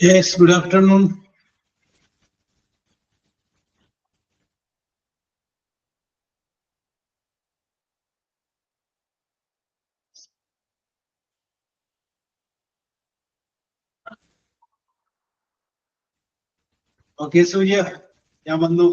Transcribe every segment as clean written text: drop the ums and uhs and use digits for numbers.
Yes, good afternoon. Okay, Surya, ഞാൻ വന്നു.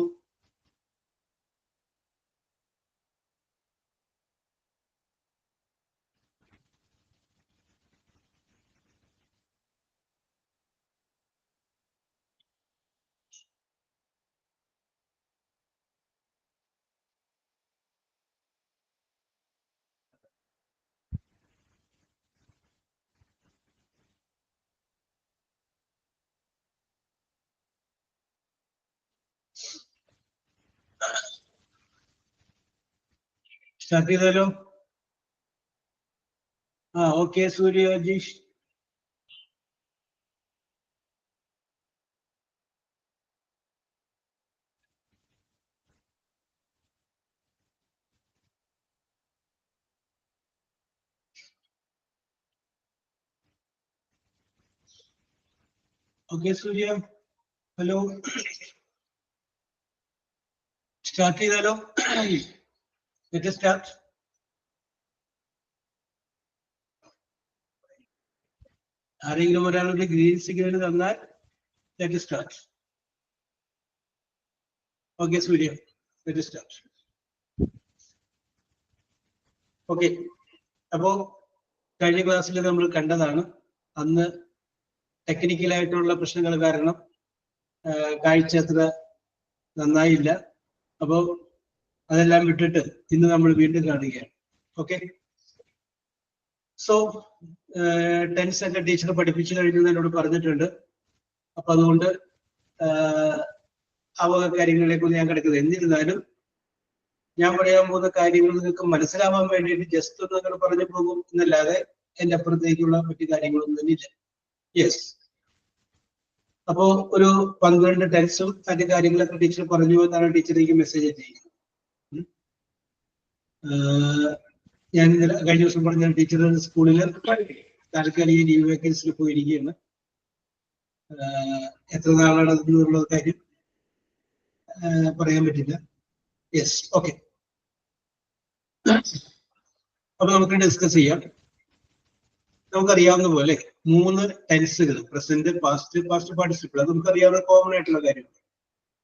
Start ചെയ്താലോ? ഓക്കെ സൂര്യ, അജീഷ്. ഓക്കെ സൂര്യ, ഹലോ. സ്റ്റാർട്ട് ചെയ്താലോ? Let us start. ആരെങ്കിലും ഒരാളുടെ ഗ്രീൻ സിഗ്നൽ തന്നാൽ ലെറ്റ് us start. ഓക്കെ സൂര്യ, ലെറ്റ് us start. ഓക്കെ, അപ്പോ കഴിഞ്ഞ ക്ലാസ്സിൽ നമ്മൾ കണ്ടതാണ്, അന്ന് ടെക്നിക്കലായിട്ടുള്ള പ്രശ്നങ്ങൾ കാരണം കാഴ്ച അത്ര നന്നായില്ല. അപ്പോൾ അതെല്ലാം വിട്ടിട്ട് ഇന്ന് നമ്മൾ വീണ്ടും കാണുകയാണ്. ഓക്കെ, സോ ടെൻസ് ഒക്കെ ടീച്ചർ പഠിപ്പിച്ചു കഴിഞ്ഞെന്ന് എന്നോട് പറഞ്ഞിട്ടുണ്ട്. അപ്പൊ അതുകൊണ്ട് ആ വക കാര്യങ്ങളിലേക്കൊന്നും ഞാൻ കിടക്കുന്നത്. എന്നിരുന്നാലും ഞാൻ പറയാൻ പോകുന്ന കാര്യങ്ങൾ നിങ്ങൾക്ക് മനസ്സിലാവാൻ വേണ്ടിയിട്ട് ജസ്റ്റ് ഒന്ന് നിങ്ങൾ പറഞ്ഞു പോകും എന്നല്ലാതെ എന്റെ അപ്പുറത്തേക്കുള്ള മറ്റു കാര്യങ്ങളൊന്നും തന്നെ ഇല്ല. യെസ്, അപ്പോ ഒരു 12 ടെൻസും മറ്റു കാര്യങ്ങളൊക്കെ ടീച്ചർ പറഞ്ഞു എന്നാണ് ടീച്ചറേക്ക് മെസ്സേജ് ചെയ്യുന്നത്. ഞാൻ കഴിഞ്ഞ ദിവസം പറഞ്ഞ ടീച്ചർ സ്കൂളിൽ താൽക്കാലിക ലീവ് വേക്കൻസിൽ പോയിരിക്കുകയാണ്. എത്ര നാളാണ് അതെന്നുള്ള കാര്യം പറയാൻ പറ്റില്ല. Yes, okay. അപ്പൊ നമുക്ക് ഡിസ്കസ് ചെയ്യാം. നമുക്കറിയാവുന്ന പോലെ 3 ടെൻസുകൾ, പ്രസന്റ്, പാസ്റ്റ്, പാസ്റ്റ് പാർട്ടിസിപ്പിൾ, അത് നമുക്കറിയാവുന്ന കോമൺ ആയിട്ടുള്ള കാര്യമാണ്.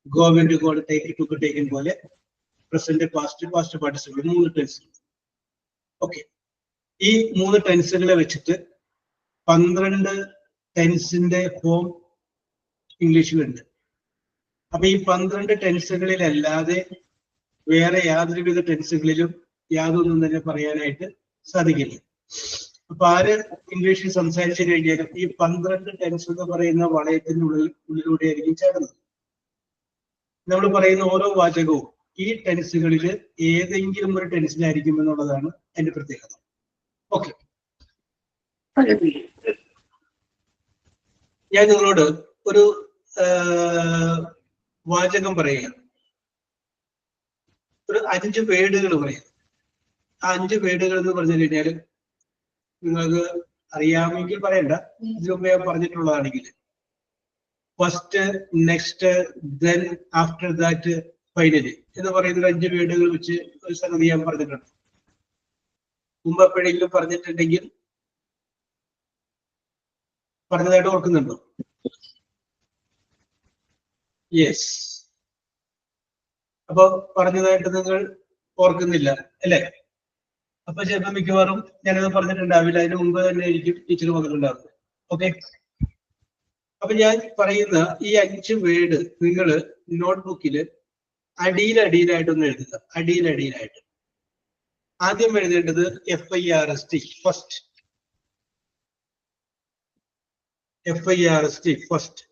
Go, went, gone, take, took, taken പോലെ പ്രസന്റ്, പാസ്റ്റ്, പാസ്റ്റ് പാർട്ടിസിപ്പിൾ 3 ടെൻസുകൾ. ഓക്കെ, ഈ 3 ടെൻസുകളെ വെച്ചിട്ട് 12 ടെൻസിന്റെ ഫോം ഇംഗ്ലീഷിലുണ്ട്. അപ്പൊ ഈ 12 ടെൻസുകളിലല്ലാതെ വേറെ യാതൊരുവിധ ടെൻസുകളിലും യാതൊന്നും തന്നെ പറയാനായിട്ട് സാധിക്കില്ല. അപ്പൊ ആര് ഇംഗ്ലീഷിൽ സംസാരിച്ചു കഴിഞ്ഞാലും ഈ 12 ടെൻസ് എന്ന് പറയുന്ന ഉള്ളിലൂടെ ആയിരിക്കും ചേർന്നത്. നമ്മൾ പറയുന്ന ഓരോ വാചകവും ഈ ടെൻസുകളിൽ ഏതെങ്കിലും ഒരു ടെൻസിലായിരിക്കും എന്നുള്ളതാണ് അതിന്റെ പ്രത്യേകത. ഓക്കെ, ഞാൻ നിങ്ങളോട് ഒരു വാചകം പറയുക, ഒരു 5 വേർഡുകൾ പറയാം. ആ 5 വേർഡുകൾ എന്ന് പറഞ്ഞു കഴിഞ്ഞാൽ നിങ്ങൾക്ക് അറിയാമെങ്കിൽ പറയണ്ട, ഇതിനു മുമ്പേ ഞാൻ പറഞ്ഞിട്ടുള്ളതാണെങ്കിൽ first, next, then, after that, finally എന്ന് പറയുന്ന 5 വേർഡുകൾ വെച്ച് ഒരു സംഗതി ഞാൻ പറഞ്ഞിട്ടുണ്ട്. മുമ്പ് എപ്പോഴെങ്കിലും പറഞ്ഞിട്ടുണ്ടെങ്കിൽ പറഞ്ഞതായിട്ട് ഓർക്കുന്നുണ്ടോ? യെസ്, അപ്പൊ പറഞ്ഞതായിട്ട് നിങ്ങൾ ഓർക്കുന്നില്ല അല്ലെ? അപ്പൊ ചിലപ്പോൾ മിക്കവാറും ഞാനത് പറഞ്ഞിട്ടുണ്ടാവില്ല, അതിന് മുമ്പ് തന്നെ ആയിരിക്കും ടീച്ചർ പറഞ്ഞിട്ടുണ്ടാവുന്നത്. ഓക്കെ, അപ്പൊ ഞാൻ പറയുന്ന ഈ 5 വേർഡ് നിങ്ങൾ നോട്ട്ബുക്കിൽ അടിയിലടിയിലായിട്ടൊന്ന് എഴുതുക. അടിയിലടിയിലായിട്ട് ആദ്യം എഴുതേണ്ടത് FIRST, ഫസ്റ്റ്. FIRST, first.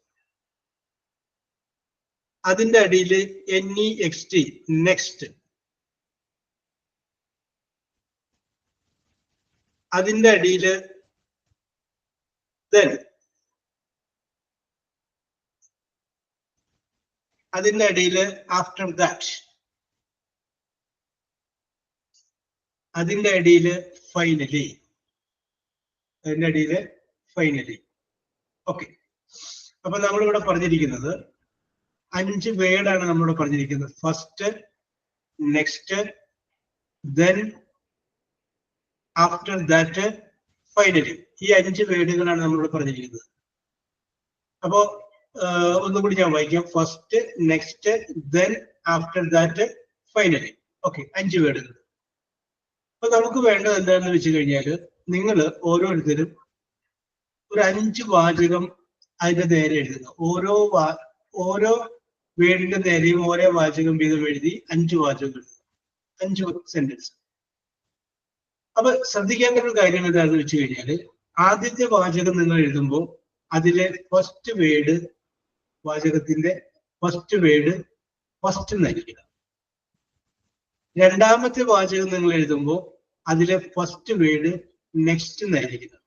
അതിന്റെ അടിയിൽ NEXT നെക്സ്റ്റ്, അതിന്റെ അടിയിൽ then, അതിന്റെ അടിയിൽ after that, അതിന്റെ അടിയിൽ ഫൈനലി, അതിന്റെ അടിയിൽ ഫൈനലി. ഓക്കെ, അപ്പൊ നമ്മളിവിടെ പറഞ്ഞിരിക്കുന്നത് 5 വേർഡാണ് നമ്മളിവിടെ പറഞ്ഞിരിക്കുന്നത്. First, next, then, after that, finally. ഈ 5 വേർഡുകളാണ് നമ്മളിവിടെ പറഞ്ഞിരിക്കുന്നത്. അപ്പോ ഒന്നുകൂടി ഞാൻ വായിക്കാം. First, next, then, after that, finally. Okay, 5 വേർഡുകൾ. അപ്പൊ നമുക്ക് വേണ്ടത് എന്താണെന്ന് വെച്ച് കഴിഞ്ഞാൽ, നിങ്ങൾ ഓരോരുത്തരും ഒരു 5 വാചകം അതിന്റെ നേരെ എഴുതുക. ഓരോ വേർഡിന്റെ നേരെയും ഓരോ വാചകം വീതം എഴുതി 5 വാചകങ്ങൾ, 5 സെന്റൻസ്. അപ്പൊ ശ്രദ്ധിക്കേണ്ട ഒരു കാര്യം എന്താണെന്ന് വെച്ച് കഴിഞ്ഞാൽ, ആദ്യത്തെ വാചകം നിങ്ങൾ എഴുതുമ്പോൾ അതിലെ ഫസ്റ്റ് വേർഡ്, വാചകത്തിന്റെ ഫസ്റ്റ് വേർഡ് ഫസ്റ്റ് എന്നായിരിക്കണം. രണ്ടാമത്തെ വാചകം നിങ്ങൾ എഴുതുമ്പോൾ അതിലെ ഫസ്റ്റ് വേർഡ് നെക്സ്റ്റ് എന്നായിരിക്കണം.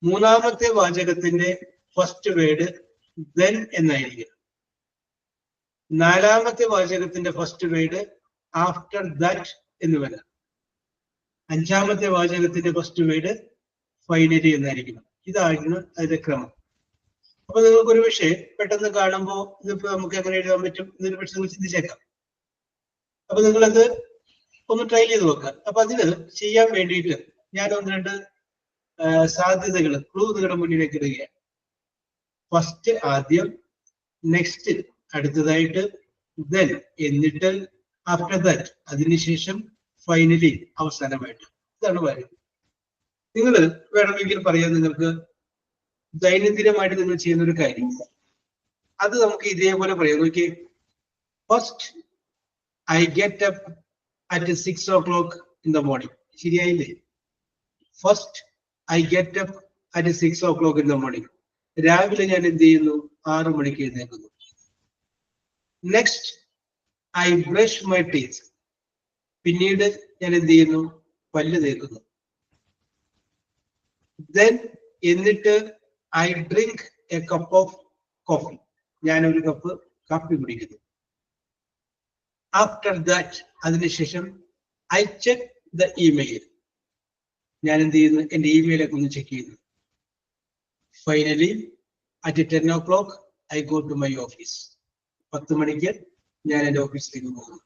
മൂന്നാമത്തെ വാചകത്തിന്റെ ഫസ്റ്റ് വേർഡ് then എന്നായിരിക്കണം. നാലാമത്തെ വാചകത്തിന്റെ ഫസ്റ്റ് വേർഡ് ആഫ്റ്റർ ദാറ്റ് എന്ന് വരാം. അഞ്ചാമത്തെ വാചകത്തിന്റെ ഫസ്റ്റ് വേർഡ് ഫൈനലി എന്നായിരിക്കണം. ഇതായിരുന്നു അതിന്റെ ക്രമം. അപ്പൊ നിങ്ങൾക്ക് ഒരു പക്ഷേ പെട്ടെന്ന് കാണുമ്പോൾ ഇതിപ്പോ നമുക്ക് എങ്ങനെ എഴുതാൻ പറ്റും എന്നൊരു പക്ഷെ നിങ്ങൾ ചിന്തിച്ചേക്കാം. അപ്പൊ നിങ്ങളത് ഒന്ന് ട്രൈ ചെയ്ത് നോക്കാം. അപ്പൊ അതിന് ചെയ്യാൻ വേണ്ടിയിട്ട് ഞാൻ 1-2 സാധ്യതകൾ, ക്ലൂ നിങ്ങളുടെ മുന്നിലേക്ക് ഇടുകയാണ്. ഫസ്റ്റ് ആദ്യം, നെക്സ്റ്റ് അടുത്തതായിട്ട്, then എന്നിട്ട്, ആഫ്റ്റർ ദാറ്റ് അതിനുശേഷം, ഫൈനലി അവസാനമായിട്ട്. ഇതാണ് പറയുന്നത്. നിങ്ങൾ വേണമെങ്കിൽ പറയാം, നിങ്ങൾക്ക് ദൈനംദിനമായിട്ട് നിങ്ങൾ ചെയ്യുന്ന ഒരു കാര്യം അത് നമുക്ക് ഇതേപോലെ പറയാം. നോക്കി, first I get up at 6 o'clock in the morning. ശരിയായില്ലേ? First I get up at 6 o'clock in the morning. രാവിലെ ഞാൻ എന്ത് ചെയ്യുന്നു? 6 മണിക്ക് എഴുന്നേൽക്കുന്നു. Next I brush my teeth. പിന്നീട് ഞാൻ എന്ത് ചെയ്യുന്നു? പല്ല് തേക്കുന്നു. then എന്നിട്ട് I drink a cup of coffee. ഞാനൊരു കപ്പ് കാപ്പി കുടിക്കുന്നു. ആഫ്റ്റർ ദാറ്റ് അതിനുശേഷം ഐ ചെക്ക് ദ ഇമെയിൽ. ഞാൻ എന്ത് ചെയ്യുന്നു? എന്റെ ഇമെയിലൊക്കെ ഒന്ന് ചെക്ക് ചെയ്യുന്നു. Finally at 10 o'clock I go to my office. 10 മണിക്ക് ഞാൻ എൻ്റെ ഓഫീസിലേക്ക് പോകുന്നു.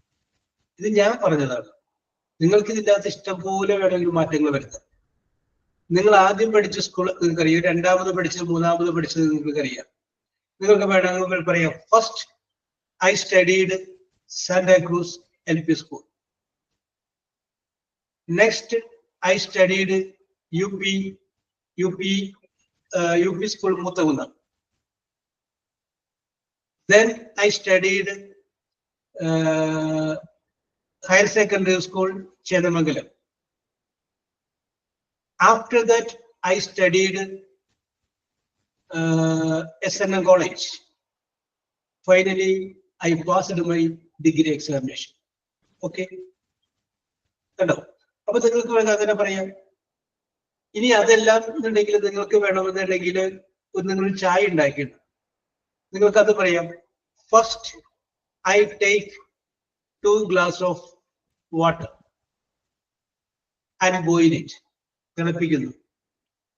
ഇത് ഞാൻ പറഞ്ഞതാണ്. നിങ്ങൾക്ക് ഇതിൻ്റെ അകത്ത് ഇഷ്ടം പോലെ വേണമെങ്കിൽ മാറ്റങ്ങൾ വരുത്താം. നിങ്ങൾ ആദ്യം പഠിച്ച സ്കൂൾ നിങ്ങൾക്കറിയാം, രണ്ടാമത് പഠിച്ചത്, മൂന്നാമത് പഠിച്ചത് നിങ്ങൾക്കറിയാം. നിങ്ങൾക്ക് വേണമെങ്കിൽ പറയാം, first I studied Santa Cruz LP school. Next I studied UP school Muthakunnam. then I studied higher secondary school Chedamangalam. After that I studied SNM college. Finally I passed my degree examination. Okay, കണ്ടോ? അപ്പൊ നിങ്ങൾക്ക് വേണം അങ്ങനെ പറയാം. ഇനി അതെല്ലാം എന്നുണ്ടെങ്കിൽ നിങ്ങൾക്ക് വേണമെന്നുണ്ടെങ്കിൽ നിങ്ങൾ ചായ ഉണ്ടാക്കിയിട്ട് നിങ്ങൾക്ക് അത് പറയാം. First I take 2 glasses of water and boil it. തിളപ്പിക്കുന്നു.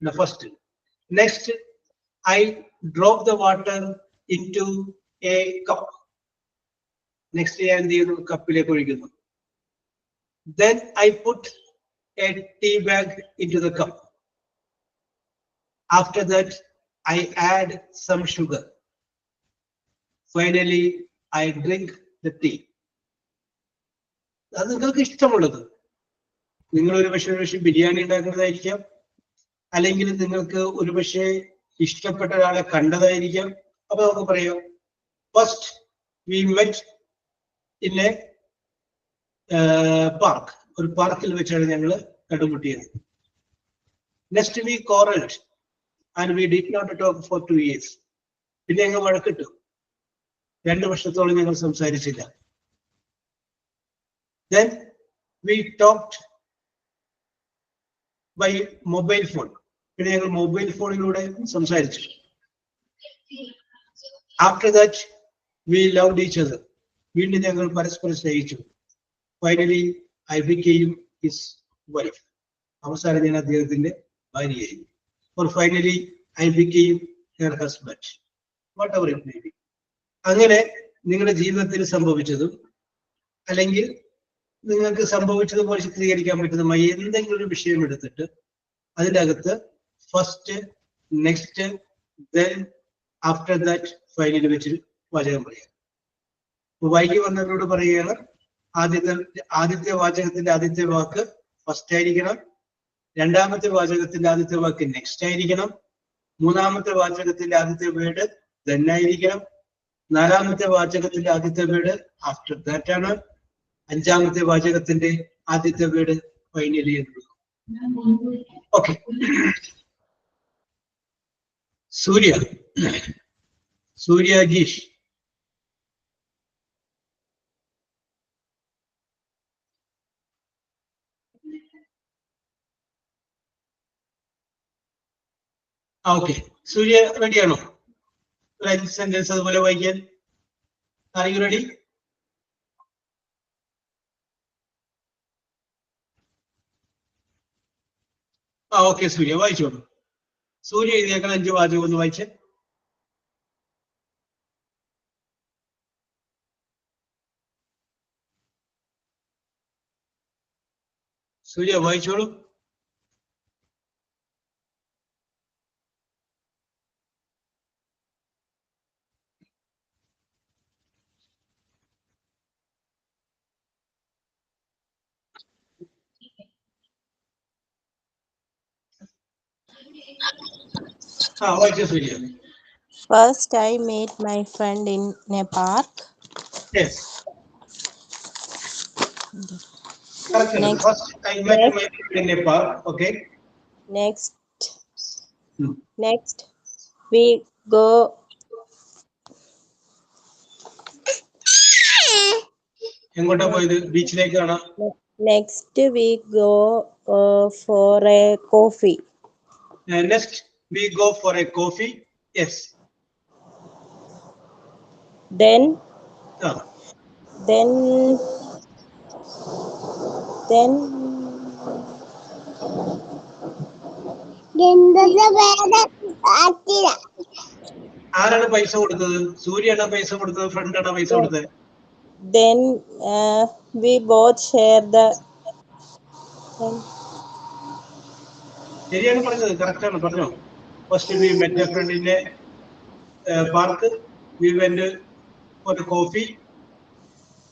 First. Next I drop the water into a cup. Next ഞാൻ എന്ത് ചെയ്യുന്നു? കപ്പിലേക്ക് ഒഴിക്കുന്നു. then I put a tea bag into the cup. After that I add some sugar. Finally I drink the tea. അത് നിങ്ങൾക്ക് ഇഷ്ടമുള്ളത്. നിങ്ങൾ ഒരുപക്ഷെ ബിരിയാണി ഉണ്ടാക്കുന്നതായിരിക്കാം, അല്ലെങ്കിൽ നിങ്ങൾക്ക് ഒരുപക്ഷെ ഇഷ്ടപ്പെട്ട ഒരാളെ കണ്ടതായിരിക്കാം. അപ്പൊ നമുക്ക് പറയാം, first we met in a park. ഒരു പാർക്കിൽ വെച്ചാണ് ഞങ്ങൾ കണ്ടുമുട്ടിയത്. Next we quarreled and we did not talk for 2 years. പിന്നെ ഞങ്ങൾ വഴക്കിട്ടു. 2 വർഷത്തോളം ഞങ്ങൾ സംസാരിച്ചില്ല. Then we talked by mobile phone. പിന്നെ ഞങ്ങൾ മൊബൈൽ ഫോണിലൂടെ സംസാരിച്ചു. After that we loved each other. വീണ്ടും ഞങ്ങൾ പരസ്പരം സ്നേഹിച്ചു. Finally I became his wife. അവസാനം ഞാൻ അദ്ദേഹത്തിന്റെ ഭാര്യയായി. Or finally I became her husband. Whatever it may be. അങ്ങനെ നിങ്ങളുടെ ജീവിതത്തിൽ സംഭവിച്ചതും അല്ലെങ്കിൽ നിങ്ങൾക്ക് സംഭവിച്ചതുപോലെ ചിത്രീകരിക്കാൻ പറ്റുന്നതുമായി എന്തെങ്കിലും ഒരു വിഷയം എടുത്തിട്ട് അതിൻ്റെ അകത്ത് first, next, then, after that, finally വെച്ചൊരു വാചകം പറയാം. വൈകി വന്നവരോട് പറയുകയാണ്, ആദ്യത്തെ വാചകത്തിന്റെ ആദ്യത്തെ വാക്ക് ഫസ്റ്റ് ആയിരിക്കണം, രണ്ടാമത്തെ വാചകത്തിന്റെ ആദ്യത്തെ വാക്ക് നെക്സ്റ്റ് ആയിരിക്കണം, മൂന്നാമത്തെ വാചകത്തിന്റെ ആദ്യത്തെ വേർഡ് ദെൻ ആയിരിക്കണം, നാലാമത്തെ വാചകത്തിന്റെ ആദ്യത്തെ വേർഡ് ആഫ്റ്റർ ദാറ്റ് ആണ്, അഞ്ചാമത്തെ വാചകത്തിന്റെ ആദ്യത്തെ വേർഡ് ഫൈനലി എന്നുള്ളത്. ഓക്കെ. സൂര്യാജീഷ്. ഓക്കെ, സൂര്യ റെഡിയാണോ? ഒരു 5 സെന്റൻസ് അതുപോലെ വായിക്കാൻ. Are you ready? Okay, Surya വായിച്ചോളൂ. സൂര്യ എഴുതിയേക്കാൻ 5 വാചകം ഒന്ന് വായിച്ചേ. സൂര്യ വായിച്ചോളൂ. First, I met my friend in a park. Yes. Next, first, I met my friend in a park. Okay. Next, we go. എങ്ങോട്ടാ പോയത്? ബീച്ചിലേക്കാണോ? Next, we go for a coffee. Next, we go for a coffee. Yes. Then ആരാണ് പൈസ കൊടുത്തത്? സൂര്യാണോ പൈസ കൊടുത്തത്? ഫ്രണ്ടാണോ പൈസ കൊടുത്തത്? Then we both share the. ശരിയാണ് പറഞ്ഞത്, കറക്റ്റ് ആണ്, പറഞ്ഞോ. First we met a friend in a park. We went for a coffee.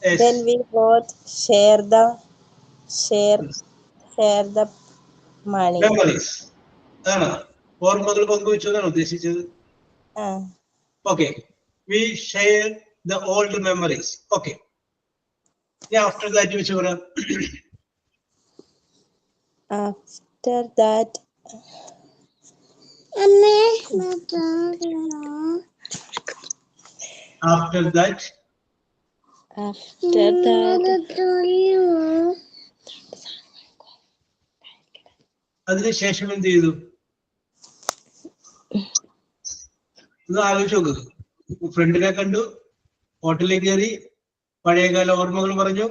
Yes. Then we both share the money. Memories. ആണ് ഓർമ്മകൾ പങ്കുവെച്ചതാണ് ഉദ്ദേശിച്ചത്. Okay. We share the old memories. Okay. Yeah, after that you should After that അതിനുശേഷം എന്ത് ചെയ്തു? ഒന്ന് ആലോചിച്ച് നോക്ക്. ഫ്രണ്ടിനെ കണ്ടു, ഹോട്ടലിലേക്ക് കയറി, പഴയകാല ഓർമ്മകൾ പറഞ്ഞു.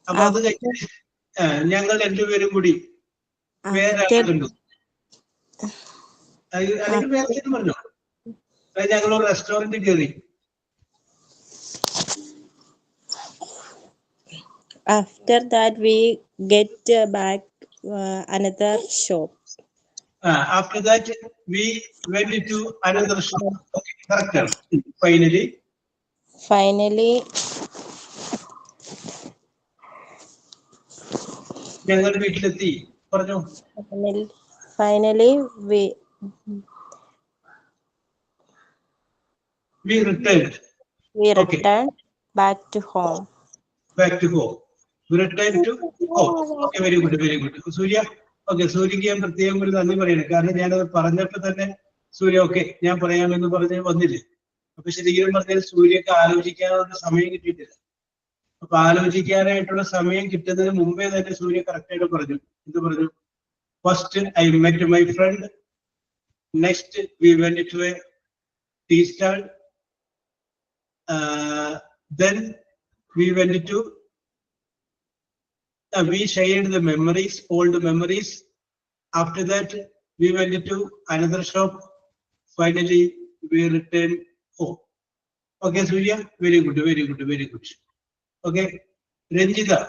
അപ്പൊ അത് കഴിഞ്ഞ് ഞങ്ങൾ രണ്ടുപേരും കൂടി വേറെ കണ്ടു. അല്ലെങ്കിൽ വേറെ പറഞ്ഞു, ഞങ്ങൾ ഒരു റെസ്റ്റോറന്റിൽ കയറി. After that we get back another shop. After that we went to another shop. Okay, correct. Finally ഞങ്ങൾ വീട്ടിലെത്തി. പറഞ്ഞു. Finally we returned. back to home. We returned to home. Okay, very good. Surya, okay, സൂര്യക്ക് ഞാൻ പ്രത്യേകം ഒരു നന്ദി പറയണം. കാരണം ഞാനത് പറഞ്ഞപ്പോൾ തന്നെ സൂര്യ ഓക്കെ ഞാൻ പറയാമെന്ന് പറഞ്ഞ് വന്നില്ലേ. അപ്പൊ ശരിക്കും പറഞ്ഞാൽ സൂര്യക്ക് ആലോചിക്കാനുള്ള സമയം കിട്ടിയിട്ടില്ല. അപ്പൊ ആലോചിക്കാനായിട്ടുള്ള സമയം കിട്ടുന്നതിന് മുമ്പേ തന്നെ സൂര്യ കറക്റ്റ് ആയിട്ട് പറഞ്ഞു. എന്ത് പറഞ്ഞു? First I met my friend, next we went to a tea stall, then we went to we shared the memories, old memories. After that we went to another shop. Finally we returned home. Okay Surya, very good, very good, very good. Okay Ranjita,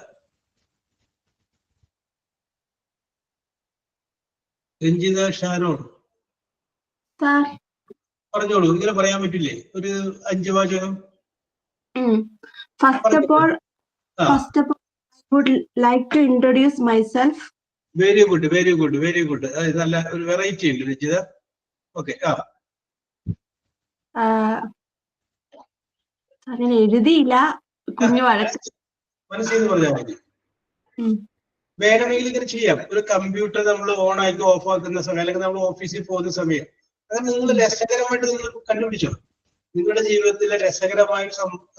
Ranjita Sharon, Sir. പറഞ്ഞോളൂ. ഇങ്ങനെ പറയാൻ പറ്റില്ലേ ഒരു 5 വാചകം? First of all, I would like to introduce myself. Very good, very good, very good. നല്ല ഒരു variety ഉണ്ട് Ranjitha. Okay അങ്ങനെ എഴുതിയില്ല, കുഞ്ഞു വഴക്ക്. മനസ്സിൽ പറഞ്ഞാൽ മതി. വേണമെങ്കിൽ ഇങ്ങനെ ചെയ്യാം. ഒരു കമ്പ്യൂട്ടർ നമ്മൾ ഓൺ ആക്കി ഓഫ് ആക്കുന്ന സമയം, അല്ലെങ്കിൽ നമ്മൾ ഓഫീസിൽ പോകുന്ന സമയം, അങ്ങനെ നിങ്ങൾ രസകരമായിട്ട് നിങ്ങൾ കണ്ടുപിടിച്ചോ. നിങ്ങളുടെ ജീവിതത്തിലെ രസകരമായ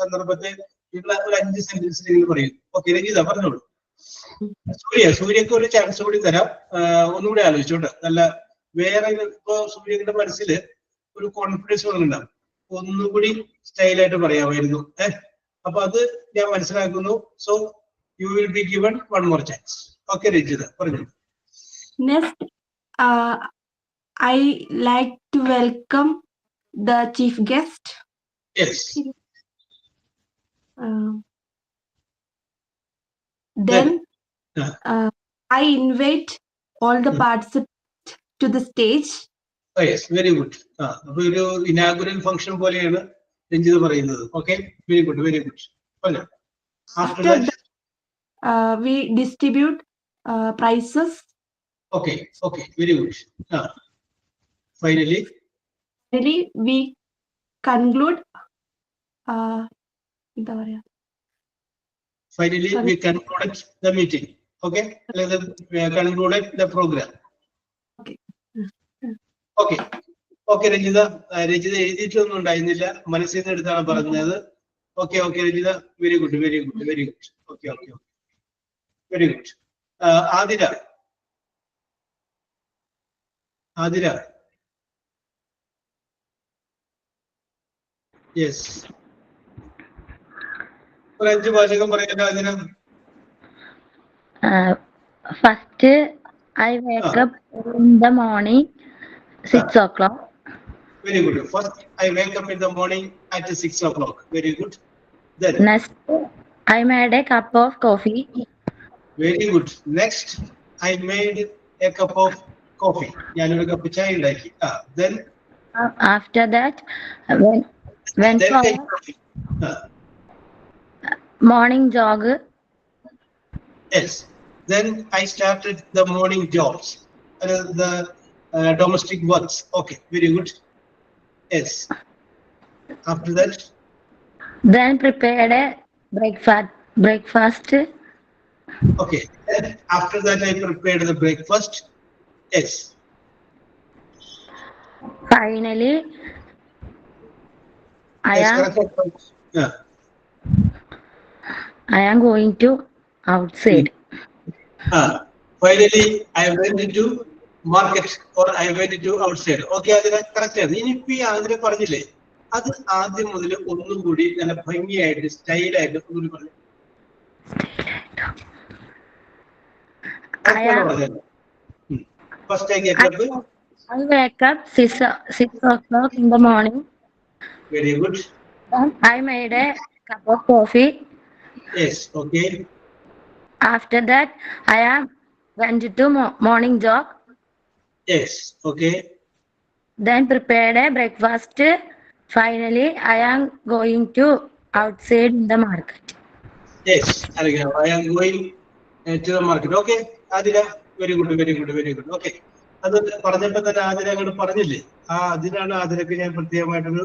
സന്ദർഭത്തെ നിങ്ങൾ ഒരു 5 സെന്റൻസ് നിങ്ങൾ പറയും. ഓക്കെ രഞ്ജിത പറഞ്ഞോളൂ. സൂര്യക്ക് ഒരു ചാൻസ് കൂടി തരാം. ഒന്നുകൂടി ആലോചിച്ചോട്ടെ. നല്ല വേറെ ഇപ്പൊ സൂര്യന്റെ മനസ്സിൽ ഒരു കോൺഫിഡൻസ് ഉണ്ടാവും. ഒന്നുകൂടി സ്റ്റൈലായിട്ട് പറയാമായിരുന്നു. അപ്പൊ അത് ഞാൻ മനസ്സിലാക്കുന്നു. So you will be given 1 more chance. Okay Ranjitha പറഞ്ഞോളൂ. Next I like to welcome the chief guest. Yes. Then I invite all the participants to the stage. Oh, yes, very good. അപ്പൊ ഒരു ഇനാഗുറൽ ഫംഗ്ഷൻ പോലെയാണ് രഞ്ജിത പറയുന്നത്. Okay very good, very good. After that we distribute prizes. Okay, okay, very good. Finally we conclude we concluded the meeting. Okay, we concluded the program. Okay, okay Ranjitha. Ranjitha എഴുതിയിട്ടൊന്നും ഉണ്ടായിരുന്നില്ല, മനസ്സിൽ നിന്ന് എടുത്താണ് പറഞ്ഞത്. Okay okay Ranjitha, very good, very good, very good. Okay okay okay, very good. Athira, Athira. Yes, ഒരു 5 വാചകം പറയാൻ Athira. First, I wake up in the morning 6 o'clock. Very good. First, I wake up in the morning at 6 o'clock. Very good. Then Next, I made a cup of coffee. Very good. Next, I made a cup of coffee. ഞാനൊരു cup ചായ ഉണ്ടാക്കി. Then After that, went for morning jog. Yes. Then I started the morning jobs, the domestic works. Okay, very good. Yes. After that, Then prepared a breakfast. okay. Then after that, I prepared the breakfast. Yes. Finally, I am going to outside. Finally, I went into market or I went to outside. Okay, അതിന് correct ആണ്. ഇനിയിപ്പോ അതിനെ പറഞ്ഞില്ലേ, അത് ആദ്യം മുതൽ ഒന്നും കൂടി നല്ല ഭംഗിയായിട്ട് സ്റ്റൈലായിട്ട് ഒന്നും പറഞ്ഞു. First I get up. I wake up 6 o'clock in the morning. Very good. Then I made a cup of coffee. Yes, okay. After that, I went to morning jog. Yes, okay. Then prepared a breakfast. Finally, I am going to outside in the market. Yes, I am going to the market. Okay, Adira, very good, very good, very good. Okay. അത് പറഞ്ഞപ്പോൾ തന്നെ ആതിര അങ്ങോട്ട് പറഞ്ഞില്ലേ, അതിനാണ് ആതിരക്ക് ഞാൻ പ്രത്യേകമായിട്ടൊരു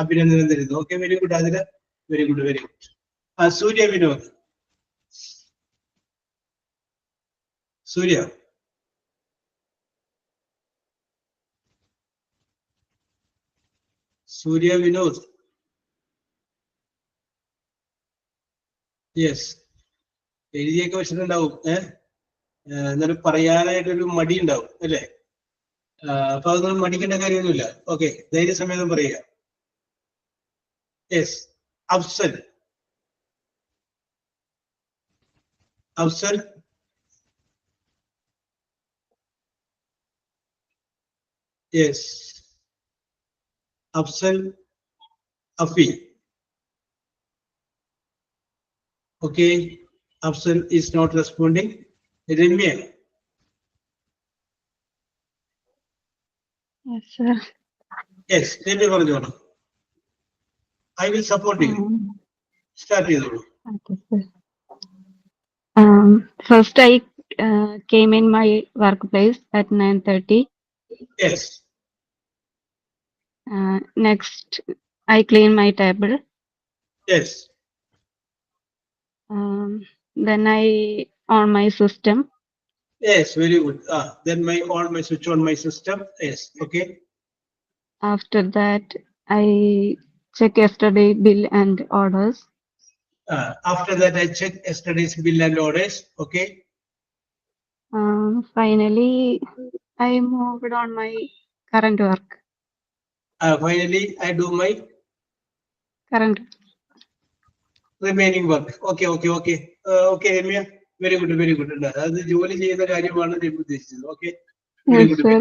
അഭിനന്ദനം തരുന്നത്. Okay, very good Athira, very good, very good. Surya Vinod. Surya, Surya Vinod. Yes, എഴുതിയൊക്കെ വെച്ചിട്ടുണ്ടാവും. എന്നാലും പറയാനായിട്ടൊരു മടി ഉണ്ടാവും അല്ലേ? അപ്പൊ അതൊന്നും മടിക്കേണ്ട കാര്യമൊന്നുമില്ല. ഓക്കെ, ധൈര്യസമേതം പറയുക. Yes, Afsal. Afsal, yes. Afsal, Afi. Okay, Afsal is not responding. Ramya. Yes, sir. Yes, Ramya പറഞ്ഞോളൂ. I will support you. Start ചെയ്തോളൂ. Okay, sir. First, I came in my workplace at 9:30. Yes. Next, I clean my table. Yes. Then I on my system. Yes, very good. Then my switch on my system. Yes. Okay. After that, I check yesterday bill and orders. After that, I check yesterday's bill and orders. Okay. Finally, I moved on my current work. Finally, I do my Current. remaining work. Okay. Okay, Ramya. Very good. അത് ജോലി ചെയ്യുന്ന കാര്യമാണ് ഞാൻ ഉദ്ദേശിച്ചത്. Okay. Very Yes, good. sir.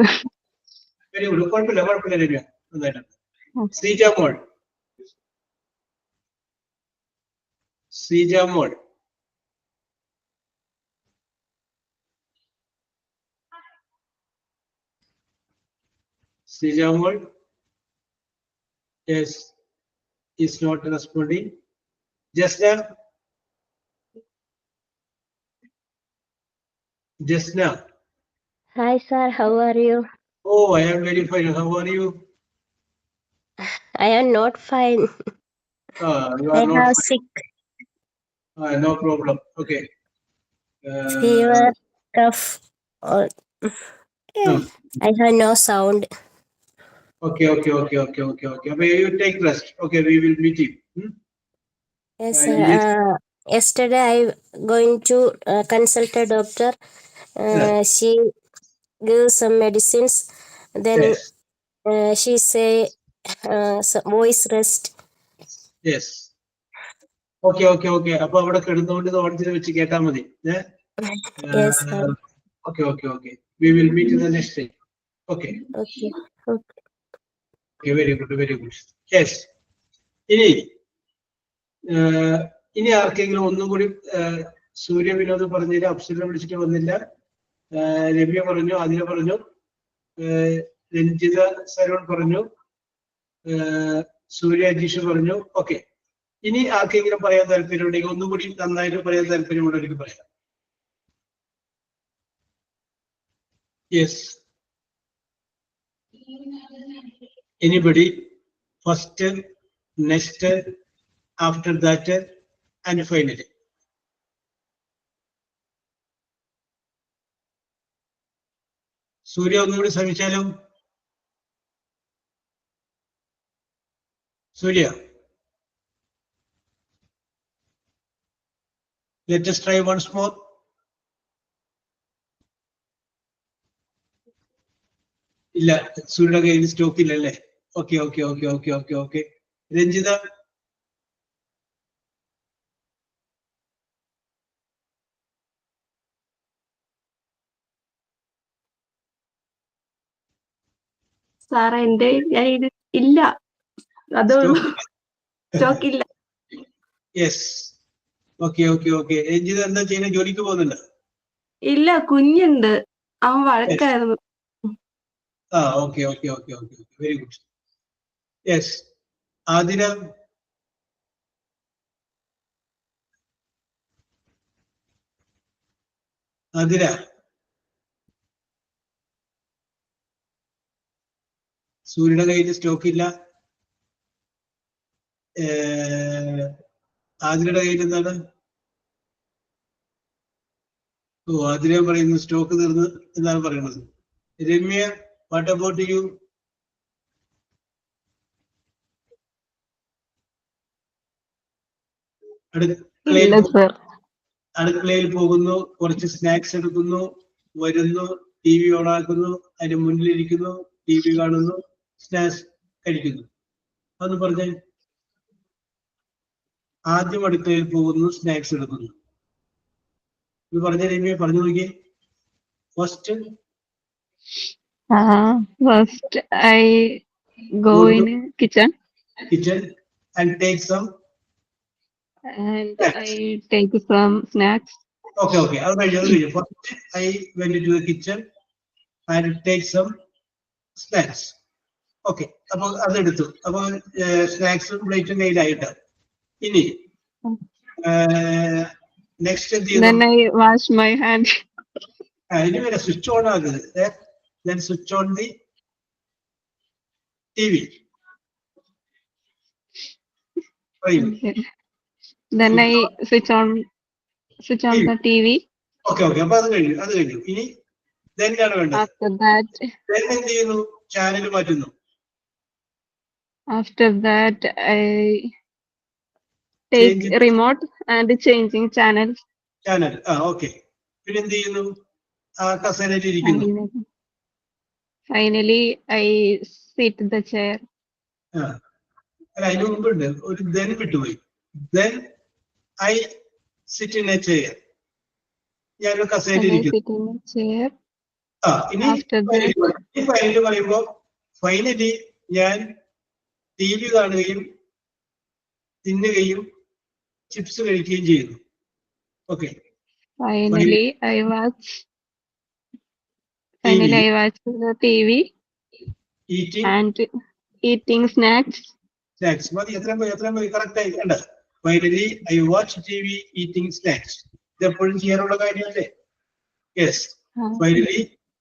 Very good. കുഴപ്പമില്ല രമ്യ. നന്നായിട്ടുണ്ട്. Okay. Sreeja mall. Yes, is not responding. Jasna. Hi, sir. How are you? Oh, I am very fine. How are you? I am not fine. You I are not have fine. sick No problem. Okay. fever, cough. Or No. I have no sound. Okay. Okay, you take rest. Okay, we will meet you. Yes, Yes. sir. Yesterday I going to consult a doctor. She gives some medicines. Then Yes. she say voice rest. Yes. Okay. അപ്പൊ അവിടെ കിടന്നുകൊണ്ട് ഓണത്തിന് വെച്ച് കേട്ടാ മതി. Yes, sir. Okay. We will meet in the next day. Okay. Okay. Okay, very good. Yes. ഇനി ആർക്കെങ്കിലും ഒന്നും കൂടി സൂര്യ വിനോദ് പറഞ്ഞില്ല, അഫ്സലിനെ വിളിച്ചിട്ട് വന്നില്ല, രമ്യ പറഞ്ഞു, ആതിര പറഞ്ഞു, രഞ്ജിത സരോൺ പറഞ്ഞു, സൂര്യ അജീഷ് പറഞ്ഞു. ഓക്കെ, ഇനി ആർക്കെങ്കിലും പറയാൻ താല്പര്യമുണ്ടെങ്കിൽ ഒന്നും കൂടി നന്നായിട്ട് പറയാൻ താല്പര്യമുണ്ടെങ്കിൽ പറയാം. Yes, anybody? First, next, after that, and finally. സൂര്യ ഒന്നുകൂടി ശ്രമിച്ചാലോ? സൂര്യ, let us try once more. ഇല്ല, സൂര്യയുടെ കയ്യിൽ സ്റ്റോക്ക് ഇല്ലല്ലേ? ഓക്കെ. രഞ്ജിത, സാറേ എന്റെ കയ്യിൽ ഇല്ല, അത് സ്റ്റോക്ക് ഇല്ല. യെസ്. ഓക്കെ. രഞ്ജിത എന്താ ചെയ്യുന്നത്? ജോലിക്ക് പോകുന്നുണ്ട്? ഇല്ല, കുഞ്ഞുണ്ട്, അവൻ വഴക്കായിരുന്നു. Okay. Very good. Yes. Athira, സൂര്യയുടെ കയ്യിൽ സ്റ്റോക്ക് ഇല്ല. ആതിരയുടെ കയ്യിൽ എന്താണ്? ആതിര പറയുന്നു സ്റ്റോക്ക് തീർന്ന് എന്നാണ് പറയുന്നത്. Ramya, what about you? ഇല്ല സർ. അടുക്കളയിൽ പോകുന്നു, കുറച്ച് സ്നാക്സ് എടുക്കുന്നു, വരുന്നു, ടി വി ഓൺ ആക്കുന്നു, അതിന് മുന്നിലിരിക്കുന്നു, ടി വി കാണുന്നു, സ്നാക്സ് കഴിക്കുന്നു. അതൊന്ന് പറഞ്ഞേ. ആദ്യം അടുക്കളയിൽ പോകുന്നു, സ്നാക്സ് എടുക്കുന്നു. ഇത് പറഞ്ഞ രമ്യ പറഞ്ഞു നോക്കിയേ. First I go Go in kitchen kitchen and take some and snacks. I take some snacks. Okay. അത് കഴിഞ്ഞു. First I went into the kitchen and take some snacks. Okay. അപ്പൊ അതെടുത്തു. അപ്പൊ സ്നാക്സും പ്ലേറ്റും കയ്യിലായിട്ട്. ഇനി നെക്സ്റ്റ് എന്ത് ചെയ്യുന്നു? Then I wash my hand. ഇനി വരെ സ്വിച്ച് ഓൺ ആകുന്നത്. Then switch on the TV. Okay. Then I switch on the TV. Okay. അപ്പൊ അത് കഴിഞ്ഞു. ഇനി then ആണ് വേണ്ടത്. After that എന്ത് ചെയ്യുന്നു? ചാനൽ മാറ്റുന്നു. I take remote and changing channel. Okay. പിന്നെ എന്ത് ചെയ്യുന്നു? കസേരയിൽ ഇരിക്കുന്നു. Finally I sit the chair. അല്ല, അതിന് മുമ്പുണ്ട് ഒരു then വിട്ടുപോയി. Then I sit in a chair. ഞാനൊരു കസേരയിൽ ഇരിക്കുന്നു. ഇനി ഫൈനലി പറയുമ്പോ ഫൈനലി ഞാൻ ടി വി കാണുകയും തിന്നുകയും ചിപ്സ് കഴിക്കുകയും ചെയ്യുന്നു. Okay. Finally I watch the TV and eating snacks. മതി. എത്ര മതി? കറക്റ്റ് ആയി കണ്ട. Finally I watch TV eating snacks. ഇത് എപ്പോഴും ചെയ്യാനുള്ള കാര്യമല്ലേ? Yes. Finally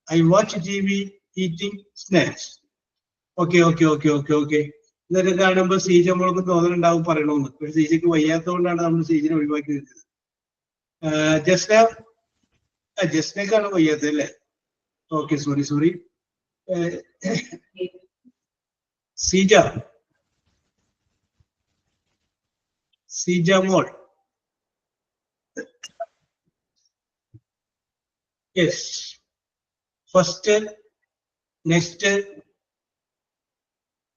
I watch TV eating snacks. Okay. ഇതൊക്കെ കാണുമ്പോൾ സീജ നമ്മൾക്ക് തോന്നലുണ്ടാവും പറയണമെന്ന്. പക്ഷെ സീജയ്ക്ക് വയ്യാത്തതുകൊണ്ടാണ് നമ്മൾ സീജിനെ ഒഴിവാക്കി വരുന്നത്. ജസ്നക്കാണ് വയ്യാത്തത് അല്ലേ? Okay, sorry. സീജ മോൾ. Yes. First, next,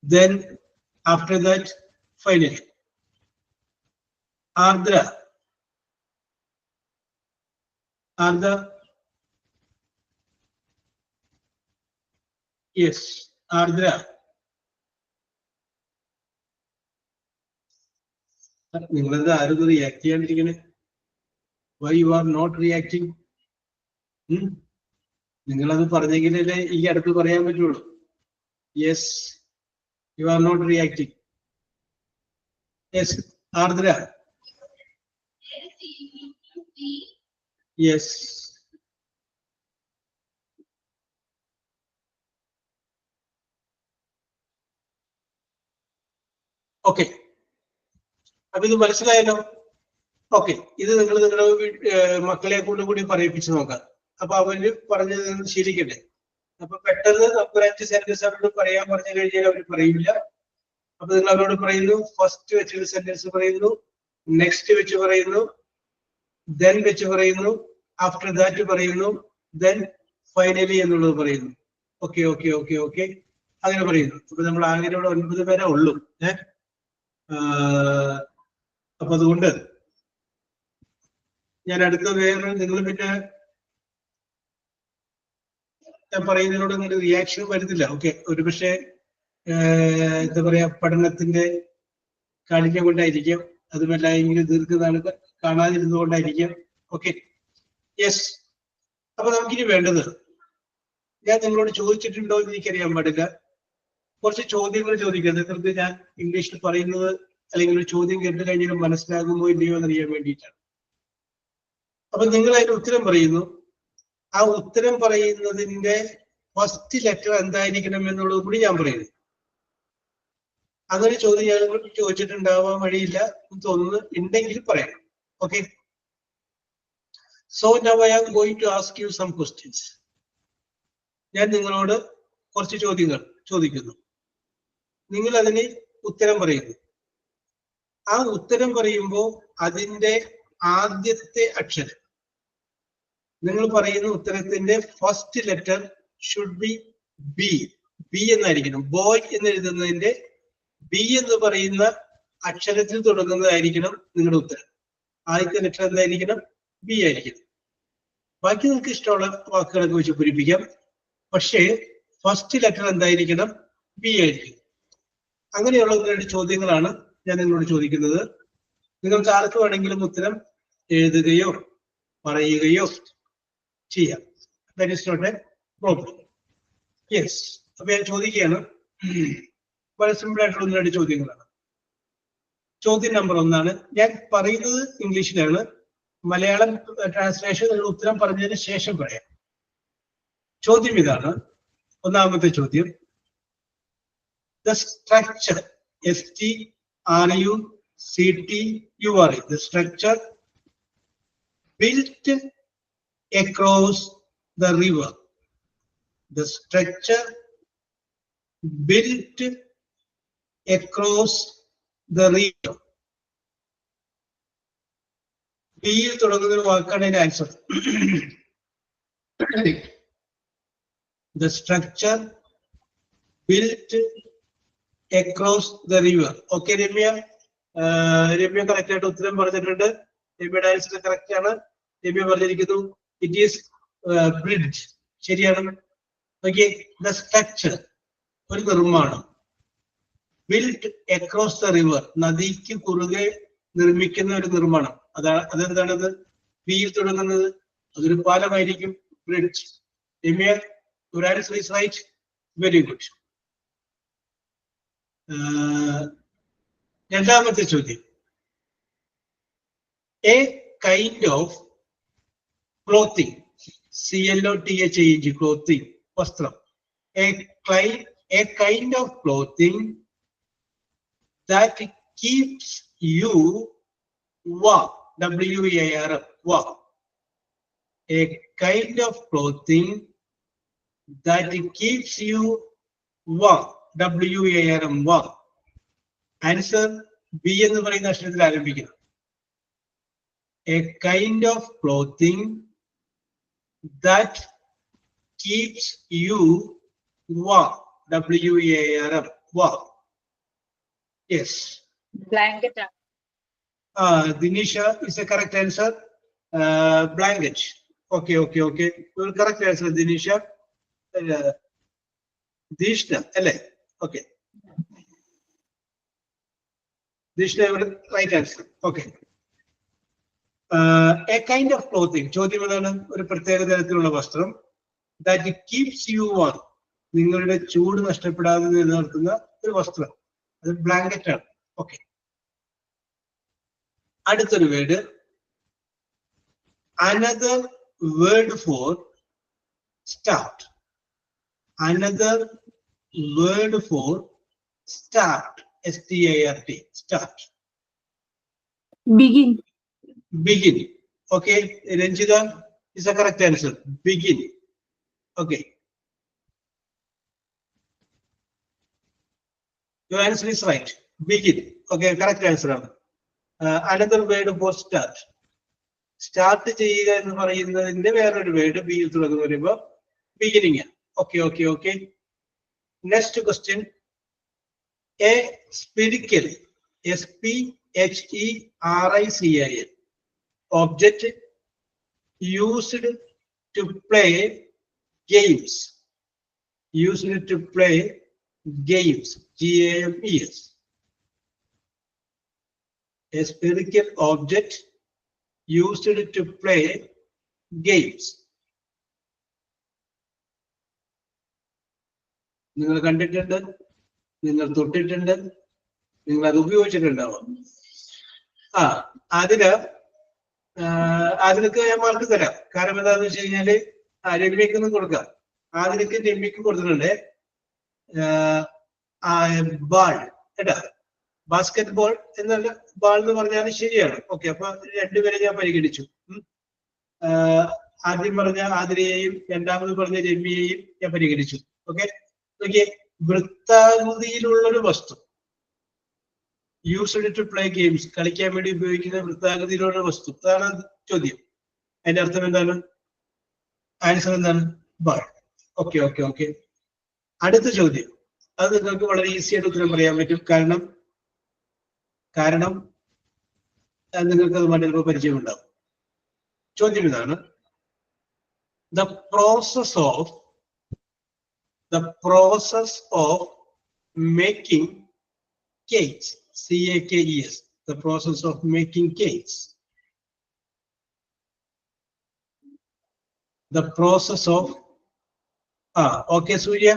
then after that finally. Ardra. Yes, Ardra. നിങ്ങളെന്താ ആരും റിയാക്ട് ചെയ്യാണ്ടിരിക്കണേ? Why you are not reacting? നിങ്ങളത് പറഞ്ഞെങ്കിലല്ലേ ഈ അടുത്ത് പറയാൻ പറ്റുള്ളൂ. Yes, you are not reacting. Yes, Ardra. Yes. Okay. അപ്പൊ ഇത് മനസ്സിലായല്ലോ? ഓക്കെ. ഇത് നിങ്ങൾ നിങ്ങളുടെ മക്കളെ കൂടി പറയിപ്പിച്ച് നോക്കാം. അപ്പൊ അവര് പറഞ്ഞത് ശീലിക്കട്ടെ. അപ്പൊ പെട്ടെന്ന് നമുക്ക് 5 സെന്റൻസ് അവരോട് പറയാൻ പറഞ്ഞു കഴിഞ്ഞാൽ അവർ പറയില്ല. അപ്പൊ നിങ്ങൾ അവരോട് പറയുന്നു, ഫസ്റ്റ് വെച്ചൊരു സെന്റൻസ് പറയുന്നു, നെക്സ്റ്റ് വെച്ച് പറയുന്നു, ദെൻ വെച്ച് പറയുന്നു, ആഫ്റ്റർ ദാറ്റ് പറയുന്നു, ദെൻ ഫൈനലി എന്നുള്ളത് പറയുന്നു. ഓക്കെ. അങ്ങനെ പറയുന്നു. അപ്പൊ നമ്മൾ ആകെ 9 പേരെ ഉള്ളൂ. അപ്പൊ അതുകൊണ്ട് ഞാൻ അടുത്ത വേറെ നിങ്ങൾ പിന്നെ ഞാൻ പറയുന്നതിനോട് നിങ്ങൾ റിയാക്ഷൻ വരുന്നില്ല. ഓക്കെ. ഒരു പക്ഷേ എന്താ പറയാ, പഠനത്തിന്റെ കാഠിന്യം കൊണ്ടായിരിക്കും, അതുമല്ല എങ്കിലും ദീർഘനാൾ കാണാതിരുന്നുകൊണ്ടായിരിക്കും. ഓക്കെ. യെസ്. അപ്പൊ നമുക്കിനി വേണ്ടത്, ഞാൻ നിങ്ങളോട് ചോദിച്ചിട്ടുണ്ടോ എന്ന് എനിക്കറിയാൻ പാടില്ല, കുറച്ച് ചോദ്യങ്ങൾ ചോദിക്കുന്നത്. നിങ്ങൾക്ക് ഞാൻ ഇംഗ്ലീഷിൽ പറയുന്നത് അല്ലെങ്കിൽ ഒരു ചോദ്യം കേട്ട് കഴിഞ്ഞാൽ മനസ്സിലാകുമോ ഇല്ലയോ എന്നറിയാൻ വേണ്ടിയിട്ടാണ്. അപ്പൊ നിങ്ങൾ അതിന് ഉത്തരം പറയുന്നു. ആ ഉത്തരം പറയുന്നതിന്റെ ഫസ്റ്റ് ലെറ്റർ എന്തായിരിക്കണം എന്നുള്ളത് കൂടി ഞാൻ പറയുന്നു. അങ്ങനെ ചോദ്യം ഞാൻ ചോദിച്ചിട്ടുണ്ടാവാൻ വഴിയില്ല തോന്നുന്നു, ഉണ്ടെങ്കിൽ പറയണം. Okay. So now I am going to ask you some questions. ഞാൻ നിങ്ങളോട് കുറച്ച് ചോദ്യങ്ങൾ ചോദിക്കുന്നു. നിങ്ങൾ അതിന് ഉത്തരം പറയുന്നു. ആ ഉത്തരം പറയുമ്പോൾ അതിന്റെ ആദ്യത്തെ അക്ഷരം. നിങ്ങൾ പറയുന്ന ഉത്തരത്തിന്റെ first letter should be B. B എന്നായിരിക്കണം. ബോയ് എന്ന് എഴുതുന്നതിന്റെ ബി എന്ന് പറയുന്ന അക്ഷരത്തിൽ തുടങ്ങുന്നതായിരിക്കണം നിങ്ങളുടെ ഉത്തരം. ആദ്യത്തെ ലെറ്റർ എന്തായിരിക്കണം? ബി ആയിരിക്കണം. ബാക്കി നിങ്ങൾക്ക് ഇഷ്ടമുള്ള വാക്കുകളൊക്കെ വെച്ച് പൂരിപ്പിക്കാം. പക്ഷേ ഫസ്റ്റ് ലെറ്റർ എന്തായിരിക്കണം? ബി ആയിരിക്കും. അങ്ങനെയുള്ള ഒന്ന് രണ്ട് ചോദ്യങ്ങളാണ് ഞാൻ നിങ്ങളോട് ചോദിക്കുന്നത്. നിങ്ങൾക്ക് ആർക്ക് വേണമെങ്കിലും ഉത്തരം എഴുതുകയോ പറയുകയോ ചെയ്യാം. That is not a problem. Yes, അപ്പൊ ഞാൻ ചോദിക്കുകയാണ്. വളരെ സിമ്പിൾ ആയിട്ടുള്ള ഒന്ന് രണ്ട് ചോദ്യങ്ങളാണ്. ചോദ്യം നമ്പർ 1 ഞാൻ പറയുന്നത് ഇംഗ്ലീഷിലാണ്. മലയാളം ട്രാൻസ്ലേഷൻ നിങ്ങൾ ഉത്തരം പറഞ്ഞതിന് ശേഷം പറയാം. ചോദ്യം ഇതാണ്. ഒന്നാമത്തെ ചോദ്യം. The structure, STRUCTURE, the structure built across the river. The structure built across the river. ബിയിൽ തുടങ്ങുന്ന ഒരു വാക്കാണ് അതിന്റെ answer. The structure built across the river. Okay, Ramya correct ആയിട്ട് ഉത്തരം പറഞ്ഞിട്ടുണ്ട്. രമ്യയുടെ ആൻസർ കറക്റ്റ് ആണ്. രമ്യ പറഞ്ഞിരിക്കുന്നു ഇറ്റ് ഈസ് ബ്രിഡ്ജ്. ശരിയാണ്. ഓക്കെ, ദ സ്ട്രക്ചർ ഒരു നിർമ്മാണം. ബിൽറ്റ് അക്രോസ് ദ റിവർ നദിക്ക് കുറുകെ നിർമ്മിക്കുന്ന ഒരു നിർമ്മാണം. അതെന്താണത്? ബിയിൽ തുടങ്ങുന്നത്. അതൊരു പാലമായിരിക്കും. Bridge. Ramya, your answer is right. Very good. രണ്ടാമത്തെ ചോദ്യം. A kind of clothing, CLOTHING, clothing, വസ്ത്രം. A kind of clothing that keeps you warm, WARM, warm. A kind of clothing that keeps you warm, WARM, warm. Answer B എന്ന് പറയുന്ന അക്ഷരത്തിൽ ആരംഭിക്കണം. A kind of clothing that keeps you warm, WARM, warm. Yes. Blanket. Dinisha is the correct answer. Blanket. Okay. Your correct answer, Dinisha. Dishna, alle. Okay. Dishna, right answer. Okay. A kind of clothing. ചോദ്യം എന്താണ്? ഒരു പ്രത്യേക തരത്തിലുള്ള വസ്ത്രം. That keeps you warm. നിങ്ങളുടെ ചൂട് നഷ്ടപ്പെടാതെ നിലനിർത്തുന്ന ഒരു വസ്ത്രം. അത് ബ്ലാങ്കറ്റ് ആണ്. ഓക്കെ. അടുത്തൊരു word. Another word for start. Another word for start. START. Start. Begin. Begin. Okay. Ranjita is the correct answer. Begin. Okay. Your answer is right. Begin. Okay. Correct answer. Another word for start. Start ചെയ്യുക എന്ന് പറയുന്നതിന്റെ വേറൊരു word ബിയിൽ തുടങ്ങുന്ന വരുമ്പോ beginning. Okay. Next question. A spherical, SPHERICAL, object used to play games. GAMES. A spherical object used to play games. നിങ്ങൾ കണ്ടിട്ടുണ്ട്, നിങ്ങൾ തൊട്ടിട്ടുണ്ട്, നിങ്ങൾ അത് ഉപയോഗിച്ചിട്ടുണ്ടാവും. അതിനൊക്കെ ഞാൻ മാർക്ക് തരാം. കാരണം എന്താണെന്ന് വെച്ച് കഴിഞ്ഞാല് രമ്യക്കൊന്നും കൊടുക്കാം. അതിനൊക്കെ രമ്യക്ക് കൊടുത്തിട്ടുണ്ട് ബാൾ കേട്ടാ. ബാസ്കറ്റ് ബോൾ എന്നല്ല, ബാൾ എന്ന് പറഞ്ഞാൽ ശരിയാണ്. ഓക്കെ, അപ്പൊ രണ്ടുപേരെ ഞാൻ പരിഗണിച്ചു. ആദ്യം പറഞ്ഞ ആതിരയെയും രണ്ടാമത് പറഞ്ഞ രമ്യയെയും ഞാൻ പരിഗണിച്ചു. ഓക്കെ, നോക്കിയേ, വൃത്താകൃതിയിലുള്ളൊരു വസ്തു. യൂസ്ഡ് ടു പ്ലേ ഗെയിംസ്, കളിക്കാൻ വേണ്ടി ഉപയോഗിക്കുന്ന വൃത്താകൃതിയിലുള്ള വസ്തു. അതാണ് ചോദ്യം. അതിന്റെ അർത്ഥം എന്താണ്? ആൻസർ എന്താണ്? ബോൾ. Okay okay okay. അടുത്ത ചോദ്യം, അത് നിങ്ങൾക്ക് വളരെ ഈസി ആയിട്ട് ഉത്തരം പറയാൻ പറ്റും. കാരണം നിങ്ങൾക്ക് അതുമായിട്ട് ചിലപ്പോൾ പരിചയമുണ്ടാവും. ചോദ്യം ഇതാണ്: the process of making cakes, CAKES, the process of making cakes, the process of okay Surya,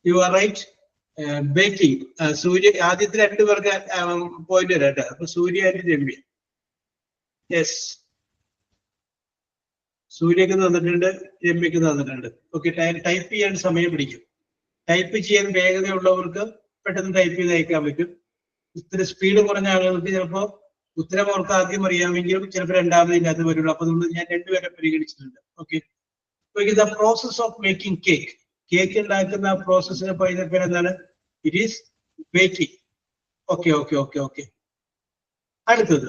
you are right. Baking, Surya, ആദ്യത്തെ രണ്ട് പേർക്ക് പോയിന്റ് വരാം കേട്ടോ. അപ്പൊ സൂര്യ ആൻഡ് രമ്യ. യെസ്, സൂര്യക്ക് തന്നിട്ടുണ്ട്, രമ്യക്ക് തന്നിട്ടുണ്ട്. ഓക്കെ, ടൈപ്പ് ചെയ്യാൻ സമയം പിടിക്കും. ടൈപ്പ് ചെയ്യാൻ വേഗതയുള്ളവർക്ക് പെട്ടെന്ന് ടൈപ്പ് ചെയ്ത് അയക്കാൻ പറ്റും. ഇത്തിരി സ്പീഡ് കുറഞ്ഞ ആളുകൾക്ക് ചിലപ്പോൾ ഉത്തരം അവർക്ക് ആദ്യം അറിയാമെങ്കിലും ചിലപ്പോൾ രണ്ടാമത് ഇതിനകത്ത് വരുള്ളൂ. അപ്പൊ നമ്മൾ ഞാൻ രണ്ടുപേരെ പരിഗണിച്ചിട്ടുണ്ട്. Okay, the process of making cake, cake ഉണ്ടാക്കുന്ന പ്രോസസ്സിനെ പറയുന്ന പേര് എന്താണ്? It is baking. Okay okay okay okay. അടുത്തത്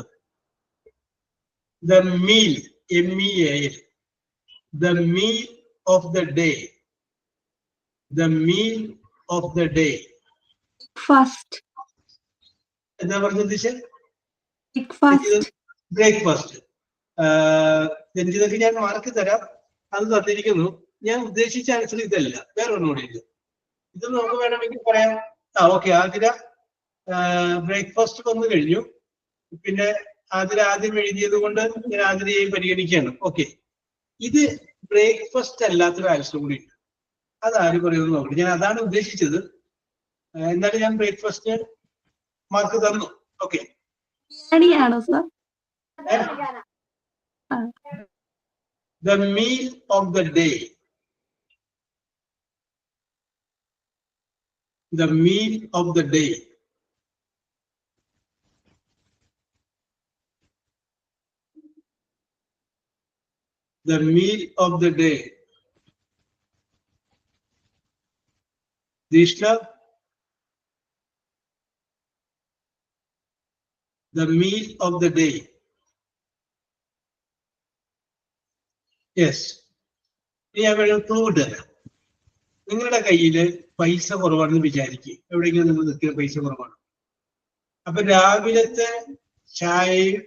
the meal, MEAL, the meal of the day, the meal of the day. Fast. എന്താ പറഞ്ഞത്? Breakfast. ബ്രേക്ക്ഫാസ്റ്റ്. രഞ്ജിതക്ക് ഞാൻ മാർക്ക് തരാം, അത് തന്നിരിക്കുന്നു. ഞാൻ ഉദ്ദേശിച്ച ആൻസർ ഇതല്ല, വേറെ ഒന്നുകൂടി ഇല്ല. ഇത് നമുക്ക് വേണമെങ്കിൽ പറയാം. ഓക്കെ, ആതിര ബ്രേക്ക്ഫാസ്റ്റ് വന്നു കഴിഞ്ഞു. പിന്നെ ആതിര ആദ്യം എഴുതിയത് കൊണ്ട് ഞാൻ ആതിരയെ പരിഗണിക്കുകയാണ്. ഓക്കെ, ഇത് ബ്രേക്ക്ഫാസ്റ്റ് അല്ലാത്തൊരു ആൻസർ കൂടി ഉണ്ട്. അതാരും പറയുമെന്ന് നോക്കട്ടെ. ഞാൻ അതാണ് ഉദ്ദേശിച്ചത്. എന്നാലും ഞാൻ ബ്രേക്ക്ഫാസ്റ്റ് മാർക്ക് തന്നു. ഓക്കെ, ബിരിയാണിയാണോ sir? The meal of the day, the meal of the day. The meal of the day. Dishna, the meal of the day. Yes. ഞാൻ വേണം ക്ലൂ തരാം. നിങ്ങളുടെ കയ്യിൽ പൈസ കുറവാണെന്ന് വിചാരിക്കുക. എവിടെയെങ്കിലും നിങ്ങൾ നിൽക്കുന്ന പൈസ കുറവാണ്. അപ്പൊ രാവിലത്തെ ചായയും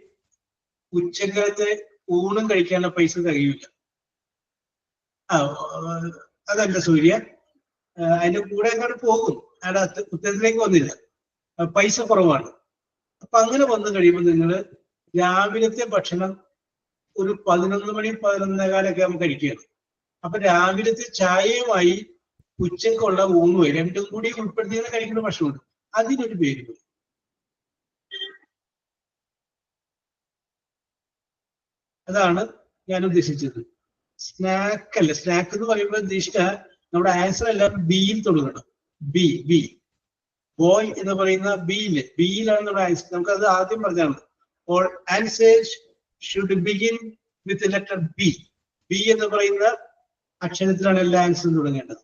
ഉച്ചക്കലത്തെ ഊണും കഴിക്കാനുള്ള പൈസ തികയില്ല. അതല്ല സൂര്യ, അതിന്റെ കൂടെ എങ്ങോട്ട് പോകും. അയാളുടെ ഉത്തരത്തിലേക്ക് വന്നില്ല. പൈസ കുറവാണ്. അപ്പൊ അങ്ങനെ വന്നു കഴിയുമ്പോൾ നിങ്ങൾ രാവിലത്തെ ഭക്ഷണം ഒരു 11 മണി 11:15 ആകുമ്പോൾ കഴിക്കുകയാണ്. അപ്പൊ രാവിലത്തെ ചായയുമായി ഉച്ചക്കുള്ള ഊണുമായി രണ്ടും കൂടി ഉൾപ്പെടുത്തിയാണ് കഴിക്കുന്ന ഭക്ഷണമുണ്ട്. അതിനൊരു പേര് പോയി. അതാണ് ഞാൻ ഉദ്ദേശിച്ചത്. സ്നാക്ക് അല്ല. സ്നാക്ക് എന്ന് പറയുമ്പോൾ ഉദ്ദേശിച്ച നമ്മുടെ ആൻസർ എല്ലാം ബിയിൽ തുടങ്ങണം. ബി ബി ബോയ് എന്ന് പറയുന്ന ബിയില്, ബിയിലാണ് നമ്മുടെ ആൻസർ. നമുക്ക് അത് ആദ്യം പറഞ്ഞാണ്. All answers should begin with letter B. B എന്ന് പറയുന്ന അക്ഷരത്തിലാണ് എല്ലാ ആൻസറും തുടങ്ങേണ്ടത്.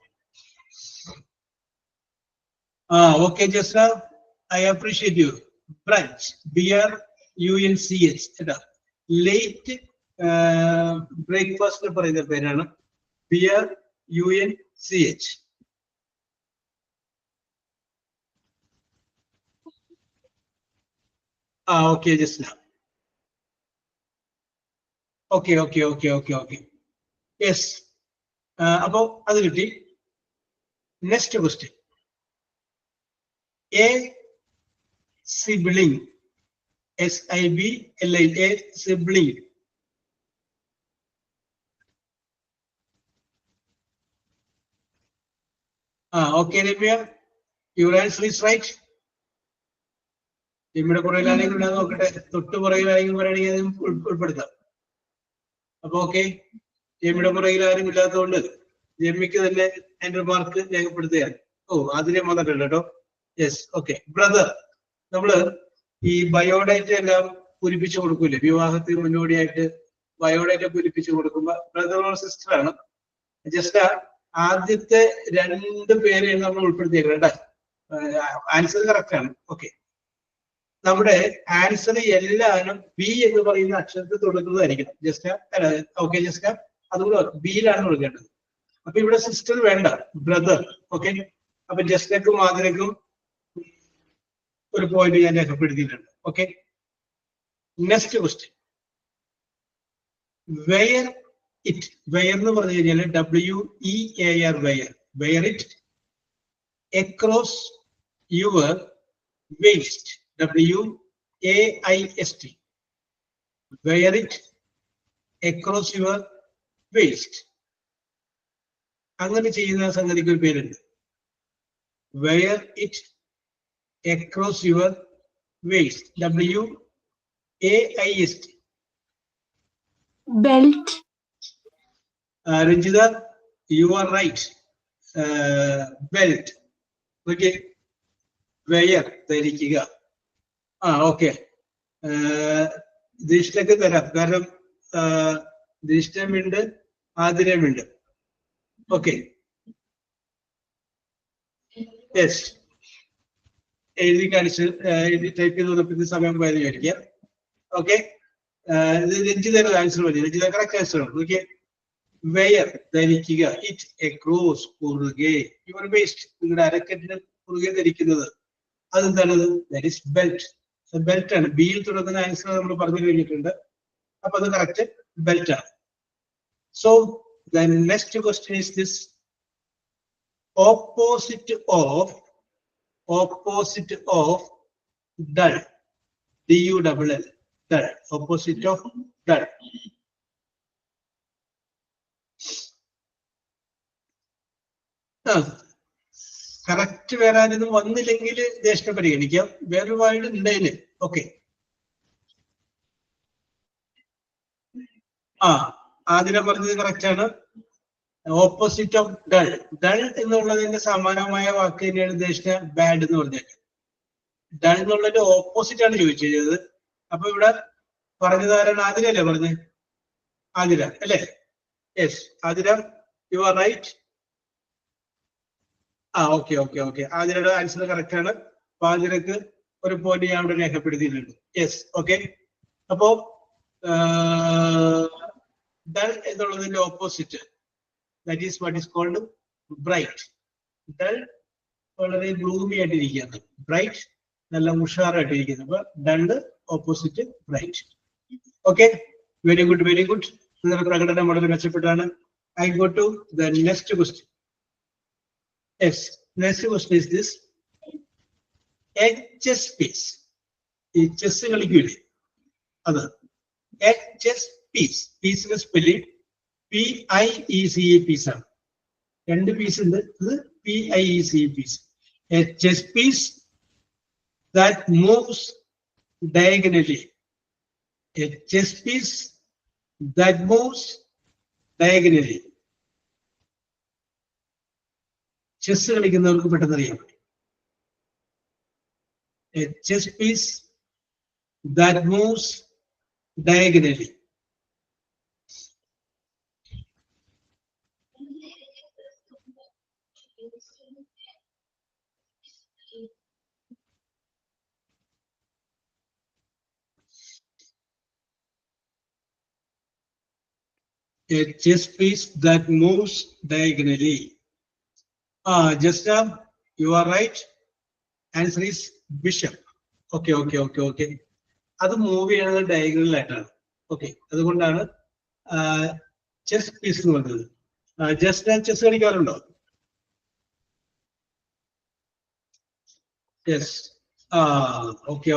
Okay Jasna, I appreciate you. Brunch, BRUNCH. കേട്ടാ, ലേറ്റ് ബ്രേക്ക്ഫാസ്റ്റ് പറയുന്ന പേരാണ് BRUNCH. Okay Jasna. Okay okay okay okay okay yes. അപ്പോ അത് കിട്ടി. Next question. A sibling, SIBLING, a sibling. Okay, Ramya, your answer is right. ഇവിടെ പുറകിലാണെങ്കിൽ ഞാൻ നോക്കട്ടെ, തൊട്ട് പുറകിലാണെങ്കിൽ പറയുകയാണെങ്കിൽ ഉൾപ്പെടുത്താം. അപ്പൊ ഓക്കെ, ജമ്മിയുടെ പുറകിൽ ആരും ഇല്ലാത്തതുകൊണ്ട് ജമ്മിക്ക് തന്നെ എന്റെ മാർക്ക് രേഖപ്പെടുത്തുകയാണ്. അതിനെ വന്നിട്ടുണ്ട് കേട്ടോ. Yes, okay. ബ്രദർ, നമ്മള് ഈ ബയോഡേറ്റ എല്ലാം പൂരിപ്പിച്ചു കൊടുക്കൂലേ വിവാഹത്തിന് മുന്നോടിയായിട്ട്? ബയോഡേറ്റ പൂരിപ്പിച്ചു കൊടുക്കുമ്പോ ബ്രദർ ഓർ സിസ്റ്റർ ആണ്. ജസ്റ്റ് ആദ്യത്തെ 2 പേരെ നമ്മൾ ഉൾപ്പെടുത്തിയേക്കാം. ആൻസർ കറക്റ്റ് ആണ്. ഓക്കെ, നമ്മുടെ ആൻസർ എല്ലാവരും ബി എന്ന് പറയുന്ന അക്ഷരത്തിൽ തുടങ്ങുന്നതായിരിക്കണം. ജസ്റ്റ് ഓക്കെ, ജസ്റ്റ് അതുകൂടെ ബിയിലാണ് കൊടുക്കേണ്ടത്. അപ്പൊ ഇവിടെ സിസ്റ്റർ വേണ്ട, ബ്രദർ. ഓക്കെ, അപ്പൊ ജസ്റ്റിനും മാതിരക്കും ഒരു പോയിന്റ് ഞാൻ രേഖപ്പെടുത്തിയിട്ടുണ്ട്. Okay, next question. Wear it. Wear എന്ന് പറഞ്ഞു കഴിഞ്ഞാൽ WEAR, wear. Wear it across your waist. WAIST. Wear it across your waist. അങ്ങനെ ചെയ്യുന്ന സംഗതിക്ക് ഒരു പേരുണ്ട്. Wear it across your waist. WAIST. Belt. Ranjita, you are right. Belt. Okay. Wear, ധരിക്കുക. Okay, ദൃഷ്ടക്ക് തരാം, കാരണം ദൃഷ്ടമുണ്ട്, ആതിരമുണ്ട്. ഓക്കെ, യെസ്, എഴുതി കാണിച്ച് ടൈപ്പ് ചെയ്ത് വന്നപ്പോൾ സമയം പോയത് വിചാരിക്കാം. ഓക്കെ, രഞ്ജിതയുടെ ആൻസർ മതി. രഞ്ജിത കറക്റ്റ് ആൻസർ ആണ്. ഓക്കെ, വെയർ ധരിക്കുക, ഇറ്റ് അക്രോസ് കുറുകെ, യുവർ വേസ്റ്റ് നിങ്ങളുടെ അരക്കെട്ടിന് കുറുകെ ധരിക്കുന്നത്. അതെന്താണത്? That is belt. ബെൽറ്റ് ആണ്. ബിയിൽ തുടങ്ങുന്ന ആൻസർ നമ്മൾ പറഞ്ഞു കഴിഞ്ഞിട്ടുണ്ട്. അപ്പൊ അത് കറക്റ്റ് ബെൽറ്റ് ആണ്. So the next question is this. Opposite of dull. DULL. Dull. Opposite of dull. Correct വേറെ ആരും വന്നില്ലെങ്കിൽ ജ്യേഷ്ഠ പരിഗണിക്കാം. വേറെ വാർഡ് ഉണ്ടേല്. ഓക്കെ, ആദ്യം പറഞ്ഞത് കറക്റ്റ് ആണ്. Opposite of dull. ഡൾ എന്നുള്ളതിന്റെ സമാനമായ വാക്ക് തന്നെയാണ് ജ്യേഷ്ഠ ബാഡ് എന്ന് പറഞ്ഞത്. ഡൾ എന്നുള്ളതിന്റെ ഓപ്പോസിറ്റ് ആണ് ചോദിച്ചത്. അപ്പൊ ഇവിടെ പറഞ്ഞതാരാണ്? ആതിരല്ലേ പറഞ്ഞത്? ആതിര അല്ലേ? Yes, Athira, you are right. Okay, ആതിരയുടെ ആൻസർ കറക്റ്റ് ആണ്. അപ്പൊ ആതിരക്ക് ഒരു പോയിന്റ് ഞാൻ ഇവിടെ രേഖപ്പെടുത്തിയിട്ടുണ്ട്. Yes, okay. അപ്പോ ഡൾ എന്നുള്ളതിന്റെ opposite, that is what is called bright. Dull വളരെ ഗ്ലൂമി ആയിട്ടിരിക്കുകയാണ്, ബ്രൈറ്റ് നല്ല ഉഷാറായിട്ടിരിക്കുന്നു. അപ്പൊ dull opposite bright. Okay, very good, very good. നിങ്ങളുടെ പ്രകടനം വളരെ മെച്ചപ്പെട്ടാണ്. I go to the next question. Yes, next question is this. A chess piece. ഈ ചെസ് കളിക്കൂലേ, അത് എ ചെസ് പീസ്. പീസിന്റെ സ്പെല്ലിംഗ് PIECE പീസ് ആണ്. രണ്ട് പീസ് ഉണ്ട്. ഇത് PIECE piece. A chess piece that moves diagonally. A chess piece that moves diagonally. Chess കളിക്കുന്നവർക്ക് പെട്ടെന്ന് അറിയാൻ പറ്റും. A chess piece that moves diagonally. A chess piece that moves diagonally. Just you are right. Answer is bishop. Okay. അത് move ചെയ്യുന്നത് diagonal ആയിട്ടാണ്. Okay, അതുകൊണ്ടാണ് chess piece എന്ന് പറഞ്ഞത്. ജസ്റ്റ് ചെസ് കളിക്കാറുണ്ടോ? യെസ്. ഓക്കെ.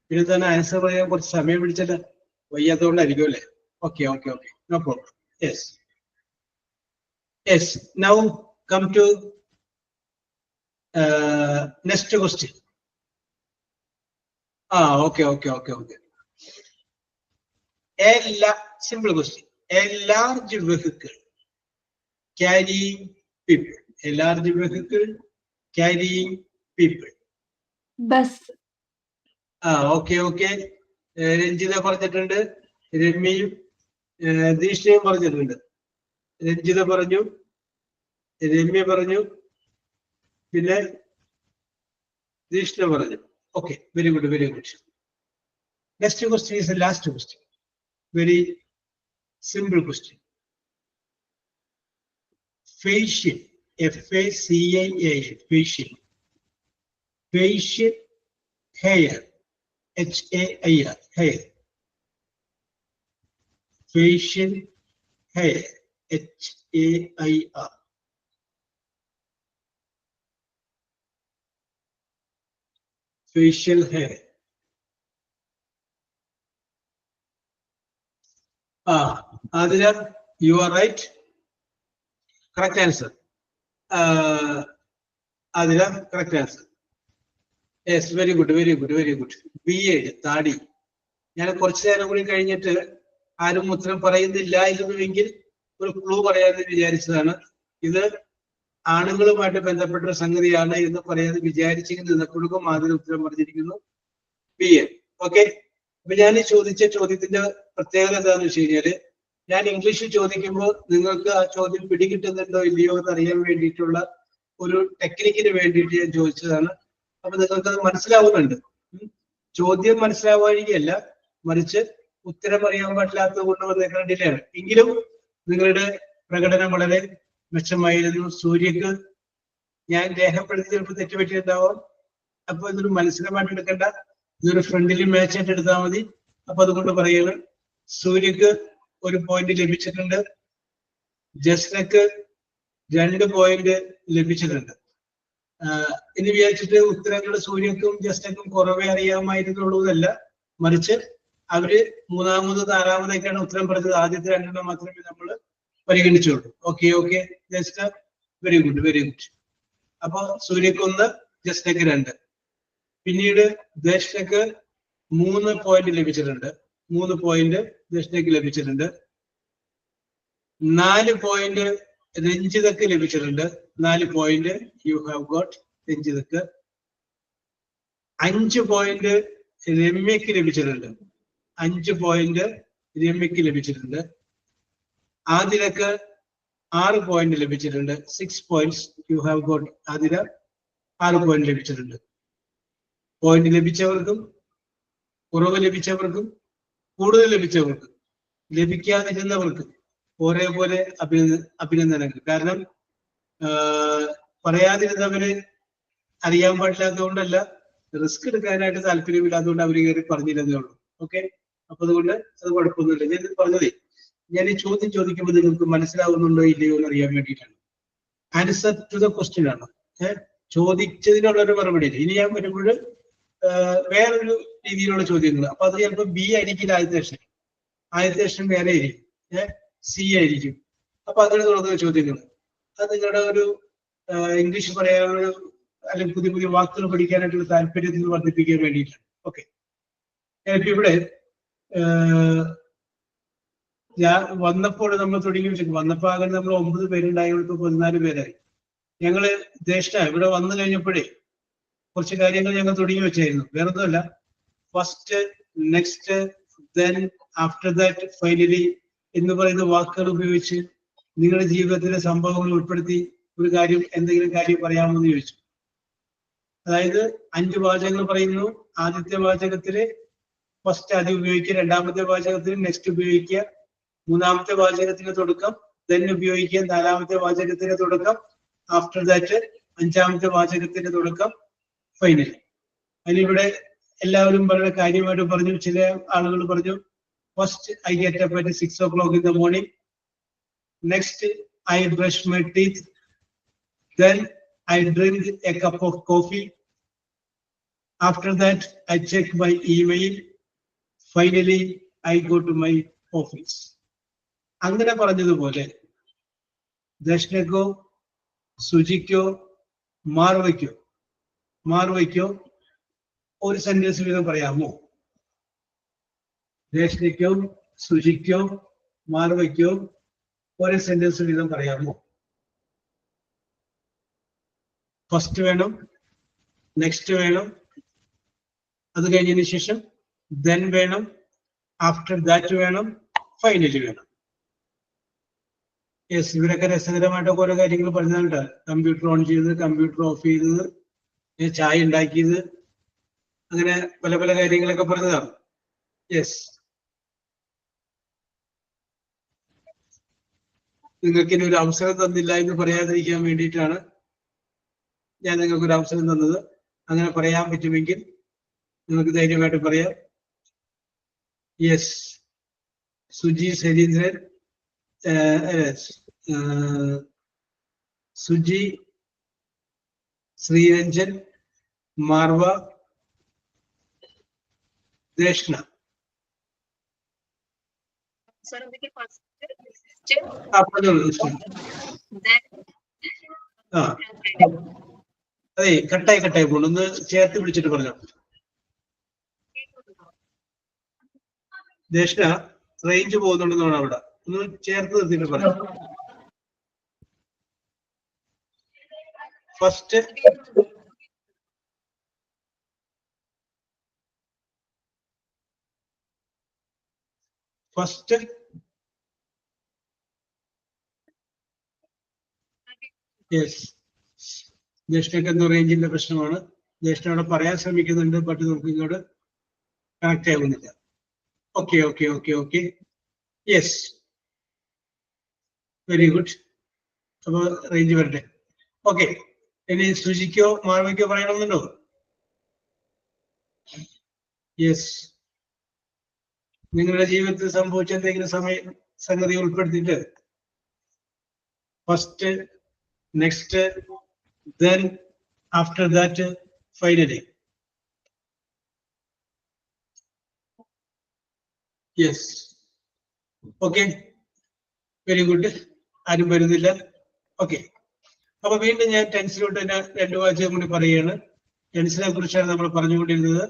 പിന്നെ തന്നെ ആൻസർ പറയാൻ കുറച്ച് സമയം പിടിച്ചല്ല, വയ്യാത്തതുകൊണ്ടായിരിക്കും അല്ലേ? Okay, no problem. Yes. Now come to next question. Okay. Simple question. A large vehicle carrying people. A large vehicle carrying people. Bus. Okay. Ranjitha പറഞ്ഞിട്ടുണ്ട്, രമ്യയും ദീക്ഷയും പറഞ്ഞിട്ടുണ്ട്. രഞ്ജിത പറഞ്ഞു, രമ്യ പറഞ്ഞു, പിന്നെ ദീക്ഷ പറഞ്ഞു. Okay, very good, very good. Next question is the last question. Very simple question. Facial, F-A-C-I-A-L, facial. Facial hair, H-A-I-R, hair. Facial hair, H-A-I-R. Facial hair. Adira, you are right. Correct answer. Adira, correct answer. Yes, very good, very good, very good. Beard, Tadi. ഞാൻ കുറച്ചു നേരം കൂടി കഴിഞ്ഞിട്ട് ആരും ഉത്തരം പറയുന്നില്ലായിരുന്നുവെങ്കിൽ ഒരു clue പറയാമെന്ന് വിചാരിച്ചതാണ്. ഇത് ആണുങ്ങളുമായിട്ട് ബന്ധപ്പെട്ട ഒരു സംഗതിയാണ് എന്ന് പറയാതെ വിചാരിച്ചിങ്ങനെ നിന്നപ്പോഴും അതിന് ഉത്തരം പറഞ്ഞിരിക്കുന്നു ബിയർ. ഓക്കെ, അപ്പൊ ഞാൻ ഈ ചോദിച്ച ചോദ്യത്തിന്റെ പ്രത്യേകത എന്താണെന്ന് വെച്ച് കഴിഞ്ഞാല്, ഞാൻ ഇംഗ്ലീഷിൽ ചോദിക്കുമ്പോൾ നിങ്ങൾക്ക് ആ ചോദ്യം പിടികിട്ടുന്നുണ്ടോ ഇല്ലയോ എന്ന് അറിയാൻ വേണ്ടിയിട്ടുള്ള ഒരു ടെക്നിക്കിന് വേണ്ടിയിട്ട് ഞാൻ ചോദിച്ചതാണ്. അപ്പൊ നിങ്ങൾക്ക് അത് മനസ്സിലാവുന്നുണ്ട്. ചോദ്യം മനസ്സിലാവാനില്ല, മറിച്ച് ഉത്തരം അറിയാൻ പറ്റാത്തത് കൊണ്ട് വന്നേക്കുന്ന ഡിലേയാണ്. എങ്കിലും നിങ്ങളുടെ പ്രകടനം വളരെ മെച്ചമായിരുന്നു. സൂര്യക്ക് ഞാൻ രേഖപ്പെടുത്തി ചിലപ്പോൾ തെറ്റുപറ്റിയിട്ടുണ്ടാവാം. അപ്പൊ ഇതൊരു മത്സരമായിട്ട് എടുക്കണ്ട, ഇതൊരു ഫ്രണ്ട്ലി മാച്ച് ആയിട്ട് എടുത്താൽ മതി. അപ്പൊ അതുകൊണ്ട് പറയുന്നത് സൂര്യക്ക് 1 പോയിന്റ് ലഭിച്ചിട്ടുണ്ട്, ജസ്നക്ക് 2 പോയിന്റ് ലഭിച്ചിട്ടുണ്ട്. ഇനി വിചാരിച്ചിട്ട് ഉത്തരങ്ങൾ സൂര്യക്കും ജസ്നക്കും കുറവേ അറിയാമായിരുന്നുള്ളതല്ല, മറിച്ച് അവര് 3ാമത് 4ാമതൊക്കെയാണ് ഉത്തരം പറഞ്ഞത്. ആദ്യത്തെ 2 മാത്രമേ നമ്മൾ പരിഗണിച്ചുള്ളൂ. Okay okay, just very good, very good. അപ്പൊ സൂര്യക്ക് 1, ജസ്നക്ക് 2. പിന്നീട് ദേശക്ക് 3 പോയിന്റ് ലഭിച്ചിട്ടുണ്ട്. 3 പോയിന്റ് ദേശക്ക് ലഭിച്ചിട്ടുണ്ട്. 4 പോയിന്റ് രഞ്ജിതക്ക് ലഭിച്ചിട്ടുണ്ട്. 4 പോയിന്റ് യു ഹാവ് ഗോട്ട് രഞ്ജിതക്ക്. 5 പോയിന്റ് രമ്യക്ക് ലഭിച്ചിട്ടുണ്ട്. 5 പോയിന്റ് രമ്യക്ക് ലഭിച്ചിട്ടുണ്ട്. ആതിരക്ക് 6 പോയിന്റ് ലഭിച്ചിട്ടുണ്ട്. 6 points U have got. Athira 6 point ലഭിച്ചിട്ടുണ്ട്. പോയിന്റ് ലഭിച്ചവർക്കും കുറവ് ലഭിച്ചവർക്കും കൂടുതൽ ലഭിച്ചവർക്കും ലഭിക്കാതിരുന്നവർക്കും ഒരേപോലെ അഭിനന്ദനങ്ങൾ. കാരണം പറയാതിരുന്നവര് അറിയാൻ പാടില്ലാത്തത് കൊണ്ടല്ല, റിസ്ക് എടുക്കാനായിട്ട് താല്പര്യമില്ലാത്തതുകൊണ്ട് അവർ കയറി പറഞ്ഞിരുന്നേ ഉള്ളൂ. ഓക്കെ, അപ്പൊ അതുകൊണ്ട് അത് കുഴപ്പമൊന്നുമില്ല. ഞാൻ പറഞ്ഞതേ, ഞാൻ ഈ ചോദ്യം ചോദിക്കുമ്പോൾ നിങ്ങൾക്ക് മനസ്സിലാവുന്നുണ്ടോ ഇല്ലയോ എന്ന് അറിയാൻ വേണ്ടിയിട്ടാണ്. ആൻസർ ടു ദ ക്വസ്റ്റ്യൻ ആണ്. ചോദിച്ചതിനുള്ള ഒരു മറുപടി. ഇനി ഞാൻ വരുമ്പോൾ വേറൊരു രീതിയിലുള്ള ചോദ്യങ്ങൾ. അപ്പൊ അത് ചിലപ്പോൾ ബി ആയിരിക്കില്ല ആദ്യത്തെ അക്ഷരം, ആദ്യത്തെ അക്ഷരം വേറെ ആയിരിക്കും, സി ആയിരിക്കും. അപ്പൊ അങ്ങനെ തുടങ്ങുന്ന ചോദ്യങ്ങൾ അത് നിങ്ങളുടെ ഒരു ഇംഗ്ലീഷ് പറയാനുള്ള അല്ലെങ്കിൽ പുതിയ പുതിയ വാക്കുകൾ പഠിക്കാനായിട്ടുള്ള താല്പര്യത്തിൽ വർദ്ധിപ്പിക്കാൻ വേണ്ടിയിട്ടാണ്. ഓക്കെ, ഞാനിപ്പോ ഇവിടെ ഞാൻ വന്നപ്പോൾ നമ്മൾ തുടങ്ങി വെച്ചു. വന്നപ്പോൾ ആകെ നമ്മൾ 9 പേരുണ്ടായപ്പോൾ 14 പേരായി. ഞങ്ങള് ജ്യേഷ്ഠ ഇവിടെ വന്നു കഴിഞ്ഞപ്പോഴേ കുറച്ച് കാര്യങ്ങൾ ഞങ്ങൾ തുടങ്ങി വെച്ചായിരുന്നു. വേറൊന്നുമല്ല, first, next, then, after that, finally എന്ന് പറയുന്ന വാക്കുകൾ ഉപയോഗിച്ച് നിങ്ങളുടെ ജീവിതത്തിലെ സംഭവങ്ങൾ ഉൾപ്പെടുത്തി ഒരു കാര്യം, എന്തെങ്കിലും കാര്യം പറയാമെന്ന് ചോദിച്ചു. അതായത് 5 വാചകങ്ങൾ പറയുന്നു. ആദ്യത്തെ വാചകത്തില് ഫസ്റ്റ് ആദ്യം ഉപയോഗിക്കുക, 2ാമത്തെ വാചകത്തിൽ നെക്സ്റ്റ് ഉപയോഗിക്കുക, 3ാമത്തെ വാചകത്തിന് തുടക്കം ദെൻ ഉപയോഗിക്കുക, 4ാമത്തെ വാചകത്തിന് തുടക്കം, ആഫ്റ്റർ ദാറ്റ് 5ാമത്തെ വാചകത്തിന് തുടക്കം, ഫൈനൽ. അതിനിവിടെ എല്ലാവരും വളരെ കാര്യമായിട്ട് പറഞ്ഞു. ചില ആളുകൾ പറഞ്ഞു, first I get up at 6 o'clock in the morning, next I brush my teeth, then I drink a cup of coffee, after that I check my email, finally I go to my office. അങ്ങനെ പറഞ്ഞതുപോലെ ദർശനക്കോ സുജിക്കോ മാർവയ്ക്കോ ഒരു sentence വീതം പറയാമോ? ദർശനക്കോ സുജിക്കോ മാർവയ്ക്കോ ഒരു sentence വീതം പറയാമോ? First വേണം, next വേണം, അത് കഴിഞ്ഞതിന് ശേഷം ദെൻ വേണം, ആഫ്റ്റർ ദാറ്റ് വേണം, ഫൈനലി വേണം. യെസ്, ഇവരൊക്കെ രസകരമായിട്ടൊക്കെ ഓരോ കാര്യങ്ങൾ പറഞ്ഞിട്ടുണ്ട്. കമ്പ്യൂട്ടർ ഓൺ ചെയ്തത്, കമ്പ്യൂട്ടർ ഓഫ് ചെയ്തത്, ചായ ഉണ്ടാക്കിയത്, അങ്ങനെ പല പല കാര്യങ്ങളൊക്കെ പറഞ്ഞതാണ്. യെസ്, നിങ്ങൾക്ക് ഇനി ഒരു അവസരം തന്നില്ല എന്ന് പറയാതിരിക്കാൻ വേണ്ടിയിട്ടാണ് ഞാൻ നിങ്ങൾക്ക് ഒരു അവസരം തന്നത്. അങ്ങനെ പറയാൻ പറ്റുമെങ്കിൽ നിങ്ങൾക്ക് ധൈര്യമായിട്ട് പറയാം. യെസ്, സുജി ശരീന്ദ്രൻ, സുജി, ശ്രീരഞ്ജൻ, മാർവ, ദേഷ്ണ. ആ അതെ, കട്ടായി പോണു. ഒന്ന് ചേർത്ത് പിടിച്ചിട്ട് പറഞ്ഞു. ദേഷ്ണ, റേഞ്ച് പോകുന്നുണ്ടെന്നാണ് അവിടെ. ഒന്ന് ചേർത്ത് നിർത്തിയിട്ട് പറഞ്ഞു. ഫസ്റ്റ് യെസ്, ജ്യേഷ്ഠക്ക് എന്തോ റേഞ്ചിന്റെ പ്രശ്നമാണ്. ജ്യേഷ്ഠ അവിടെ പറയാൻ ശ്രമിക്കുന്നുണ്ട്, ബട്ട് നമുക്ക് ഇങ്ങോട്ട് കണക്ട് ആവുന്നില്ല. ഓക്കെ. Yes, very good. അപ്പൊ റേഞ്ച് വരട്ടെ. ഓക്കെ, ഇനി സുജിക്കോ മാർവയ്ക്കോ പറയണമെന്നുണ്ടോ? യെസ്, നിങ്ങളുടെ ജീവിതത്തിൽ സംഭവിച്ച എന്തെങ്കിലും സംഗതി ഉൾപ്പെടുത്തിയിട്ട് first, next, then after that, finally. Yes, okay, very good. ആരും വരുന്നില്ല. ഓക്കെ, അപ്പൊ വീണ്ടും ഞാൻ ടെൻസിലോട്ട് തന്നെ 2 വാചകം കൂടി പറയുകയാണ്. ടെൻസിനെ കുറിച്ചാണ് നമ്മൾ പറഞ്ഞുകൊണ്ടിരുന്നത്.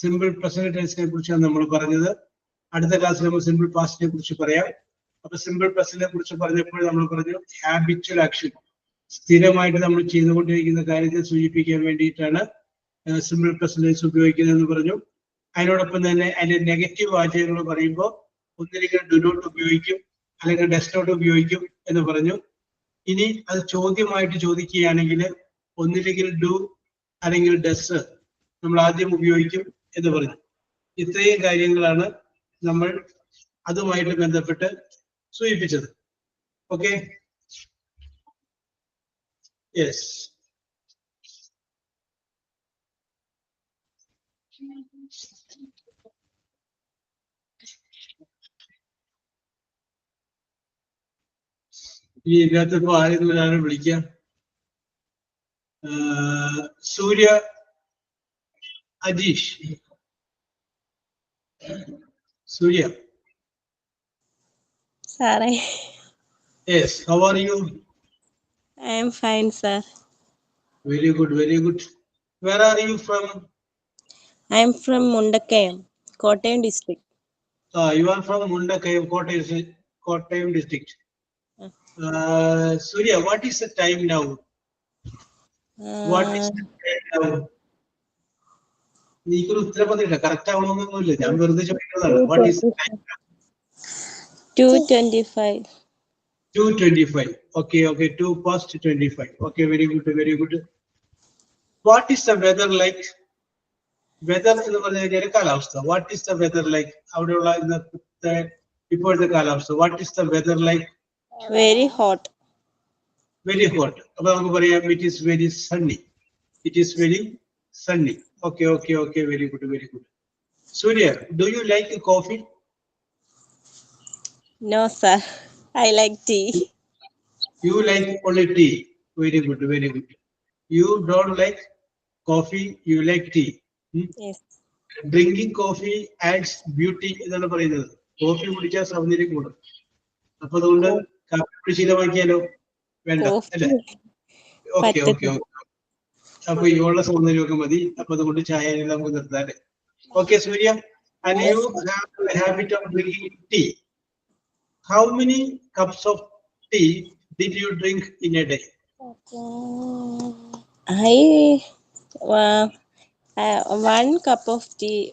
സിമ്പിൾ പ്രസന്റ് ടെൻസിനെ കുറിച്ചാണ് നമ്മൾ പറഞ്ഞത്. അടുത്ത ക്ലാസ്സിൽ നമ്മൾ സിമ്പിൾ പാസ്റ്റിനെ കുറിച്ച് പറയാം. അപ്പൊ സിമ്പിൾ പ്രസന്റിനെ കുറിച്ച് പറഞ്ഞപ്പോൾ നമ്മൾ പറഞ്ഞു ഹാബിച്വൽ ആക്ഷൻ, സ്ഥിരമായിട്ട് നമ്മൾ ചെയ്തുകൊണ്ടിരിക്കുന്ന കാര്യത്തെ സൂചിപ്പിക്കാൻ വേണ്ടിയിട്ടാണ് സിമ്പിൾ പ്രസന്റ് ഉപയോഗിക്കുന്നതെന്ന് പറഞ്ഞു. അതിനോടൊപ്പം തന്നെ അതിന്റെ നെഗറ്റീവ് വാചകങ്ങൾ പറയുമ്പോൾ ഒന്നില്ലെങ്കിൽ ഡു നോട്ട് ഉപയോഗിക്കും, അല്ലെങ്കിൽ ഡസ് നോട്ട് ഉപയോഗിക്കും എന്ന് പറഞ്ഞു. ഇനി അത് ചോദ്യമായിട്ട് ചോദിക്കുകയാണെങ്കിൽ ഒന്നില്ലെങ്കിൽ ഡു അല്ലെങ്കിൽ ഡസ് നമ്മൾ ആദ്യം ഉപയോഗിക്കും എന്ന് പറഞ്ഞു. ഇത്രയും കാര്യങ്ങളാണ് നമ്മൾ അതുമായിട്ട് ബന്ധപ്പെട്ട് സൂചിപ്പിച്ചത്. Okay, yes. ഈ ഇതിനകത്തിപ്പോ ആരെങ്കിലും വിളിക്കാം. സൂര്യ അജീഷ്. സൂര്യ. Sorry, Yes, how are you? I am fine, sir. Very good, very good. Where are you from? I am from Mundakayam, Kottayam district. You are from Mundakayam, Kottayam district. Surya, what is the time now? What is the time now? നീക്കൊരു ഉത്തരം പറഞ്ഞില്ല, correct ആവണമെന്നൊന്നുമില്ല, ഞാൻ വെറുതെ ചോദിക്കുന്നതാണ്. What is the time now? 2:25. 2:25. Okay, 2 past 25. Okay, very good, very good. What is the weather like? Weather എന്ന് പറഞ്ഞു കഴിഞ്ഞാൽ കാലാവസ്ഥ. What is the weather like? അവിടെയുള്ള ഇപ്പോഴത്തെ കാലാവസ്ഥ. What is the weather like? Very hot. Very hot. അപ്പൊ നമുക്ക് പറയാം it is very sunny. It is very sunny. Okay, very good, very good. Surya, do you like coffee? No, sir. I like tea. You like only tea. Very good, very good. You don't like coffee, you like tea. Yes. Drinking coffee adds beauty എന്നാണ് പറയുന്നത്. Coffee കുടിച്ചാൽ സൗന്ദര്യം കൂടും. അപ്പൊ അതുകൊണ്ട് കാപ്പി ശീലമാക്കിയാലോ? വേണ്ട അല്ലേ? ഓക്കെ. അപ്പൊ ഇവളുടെ സൗന്ദര്യമൊക്കെ മതി. അപ്പൊ അതുകൊണ്ട് ചായ നമുക്ക് നിർത്താം അല്ലേ? Okay Surya, and you have the habit of drinking tea. How many cups of tea did you drink in a day? One cup of tea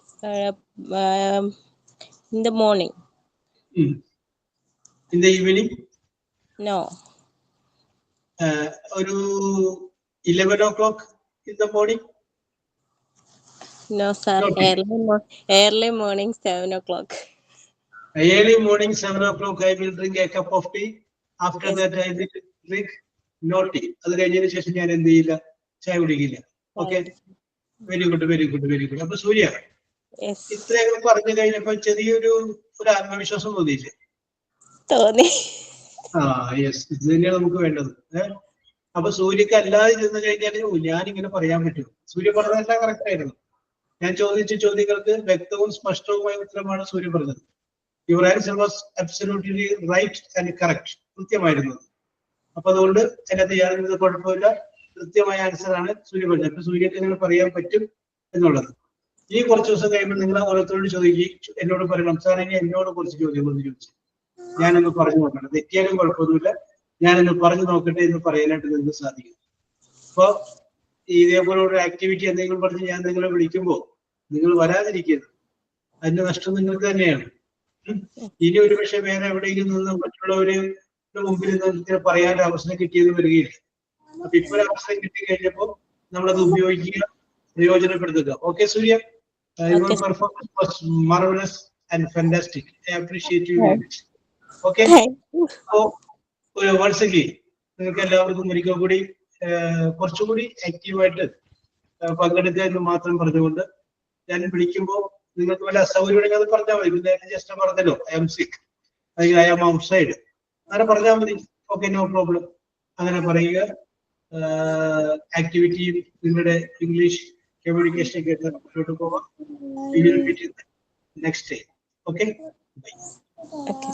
in the morning. In the evening? No. ഒരു 11 o'clock in the morning? No, sir. No tea. Early morning, 7 o'clock. Early morning, 7 o'clock, I will drink a cup of tea. After Yes. that, I will drink no tea. അത് കഴിഞ്ഞതിന് ശേഷം ഞാൻ എന്ത് ചെയ്യില്ല, ചായ കുടിക്കില്ല. Okay, very good, very good, very good. അപ്പൊ സൂര്യ, Yes. ഇത്രയൊക്കെ പറഞ്ഞു കഴിഞ്ഞപ്പോ ചെറിയൊരു ആത്മവിശ്വാസം തോന്നിയില്ലേ? തോന്നി. യെസ്, ഇത് തന്നെയാണ് നമുക്ക് വേണ്ടത്. അപ്പൊ സൂര്യക്ക് അല്ലാതെ ചെന്ന് കഴിഞ്ഞാൽ ഞാനിങ്ങനെ പറയാൻ പറ്റും. സൂര്യ പറഞ്ഞതെല്ലാം കറക്റ്റ് ആയിരുന്നു. ഞാൻ ചോദിച്ച ചോദ്യങ്ങൾക്ക് വ്യക്തവും സ്പഷ്ടവുമായ ഉത്തരമാണ് സൂര്യ പറഞ്ഞത്. Your answer was absolutely right and correct. കൃത്യമായിരുന്നു. അപ്പൊ അതുകൊണ്ട് അതിനകത്ത് യാതൊരു കുഴപ്പമില്ല. കൃത്യമായ ആൻസർ ആണ് സൂര്യ പറഞ്ഞത്. അപ്പൊ സൂര്യക്ക് നിങ്ങൾ പറയാൻ പറ്റും എന്നുള്ളത്. ഈ കുറച്ച് ദിവസം കഴിയുമ്പോൾ നിങ്ങൾ ഓരോരുത്തരോട് ചോദിക്കും, എന്നോട് പറയണം സാർ ഇനി എന്നോട് കുറച്ച് ചോദ്യങ്ങളൊന്ന് ചോദിച്ചു ഞാനൊന്ന് പറഞ്ഞു നോക്കണം. തെറ്റിയാലും കുഴപ്പമൊന്നുമില്ല, ഞാനൊന്ന് പറഞ്ഞു നോക്കട്ടെ എന്ന് പറയാനായിട്ട് നിങ്ങൾക്ക് സാധിക്കും. അപ്പൊ ഇതേപോലെ ഒരു ആക്ടിവിറ്റി എന്തെങ്കിലും പറഞ്ഞ് ഞാൻ നിങ്ങളെ വിളിക്കുമ്പോൾ നിങ്ങൾ വരാതിരിക്കരുത്. അതിന്റെ നഷ്ടം നിങ്ങൾക്ക് തന്നെയാണ്. ഇനി ഒരു പക്ഷെ വേറെ എവിടെയെങ്കിലും നിന്ന് മറ്റുള്ളവരുടെ മുമ്പിൽ നിന്ന് പറയാൻ അവസരം കിട്ടിയത് വരികയില്ല. അപ്പൊ ഇപ്പൊ ഒരു അവസരം കിട്ടിക്കഴിഞ്ഞപ്പോൾ നമ്മളത് ഉപയോഗിക്കുക, പ്രയോജനപ്പെടുത്തുക. Okay Surya, your performance was marvelous and fantastic. I appreciate you very much. Okay. So once again, നിങ്ങൾക്ക് എല്ലാവർക്കും ഒരിക്കൽ കൂടി കുറച്ചുകൂടി ആക്റ്റീവായിട്ട് പങ്കെടുക്കുക എന്ന് മാത്രം പറഞ്ഞുകൊണ്ട് ഞാൻ വിളിക്കുമ്പോൾ നിങ്ങൾക്ക് വല്ല അസൗകര്യമാണെങ്കിൽ അത് പറഞ്ഞാൽ മതി. നേരത്തെ ജസ്റ്റ് പറഞ്ഞല്ലോ ഐ ആം സിക്ക്, അല്ലെങ്കിൽ ഐ ആം ഔട്ട്സൈഡ്, അങ്ങനെ പറഞ്ഞാൽ മതി. Okay, no problem. അങ്ങനെ പറയുക. ആക്ടിവിറ്റിയും നിങ്ങളുടെ ഇംഗ്ലീഷ് കമ്മ്യൂണിക്കേഷൻ ഒക്കെ മുന്നോട്ട് പോവാം. Next day. Okay, Okay.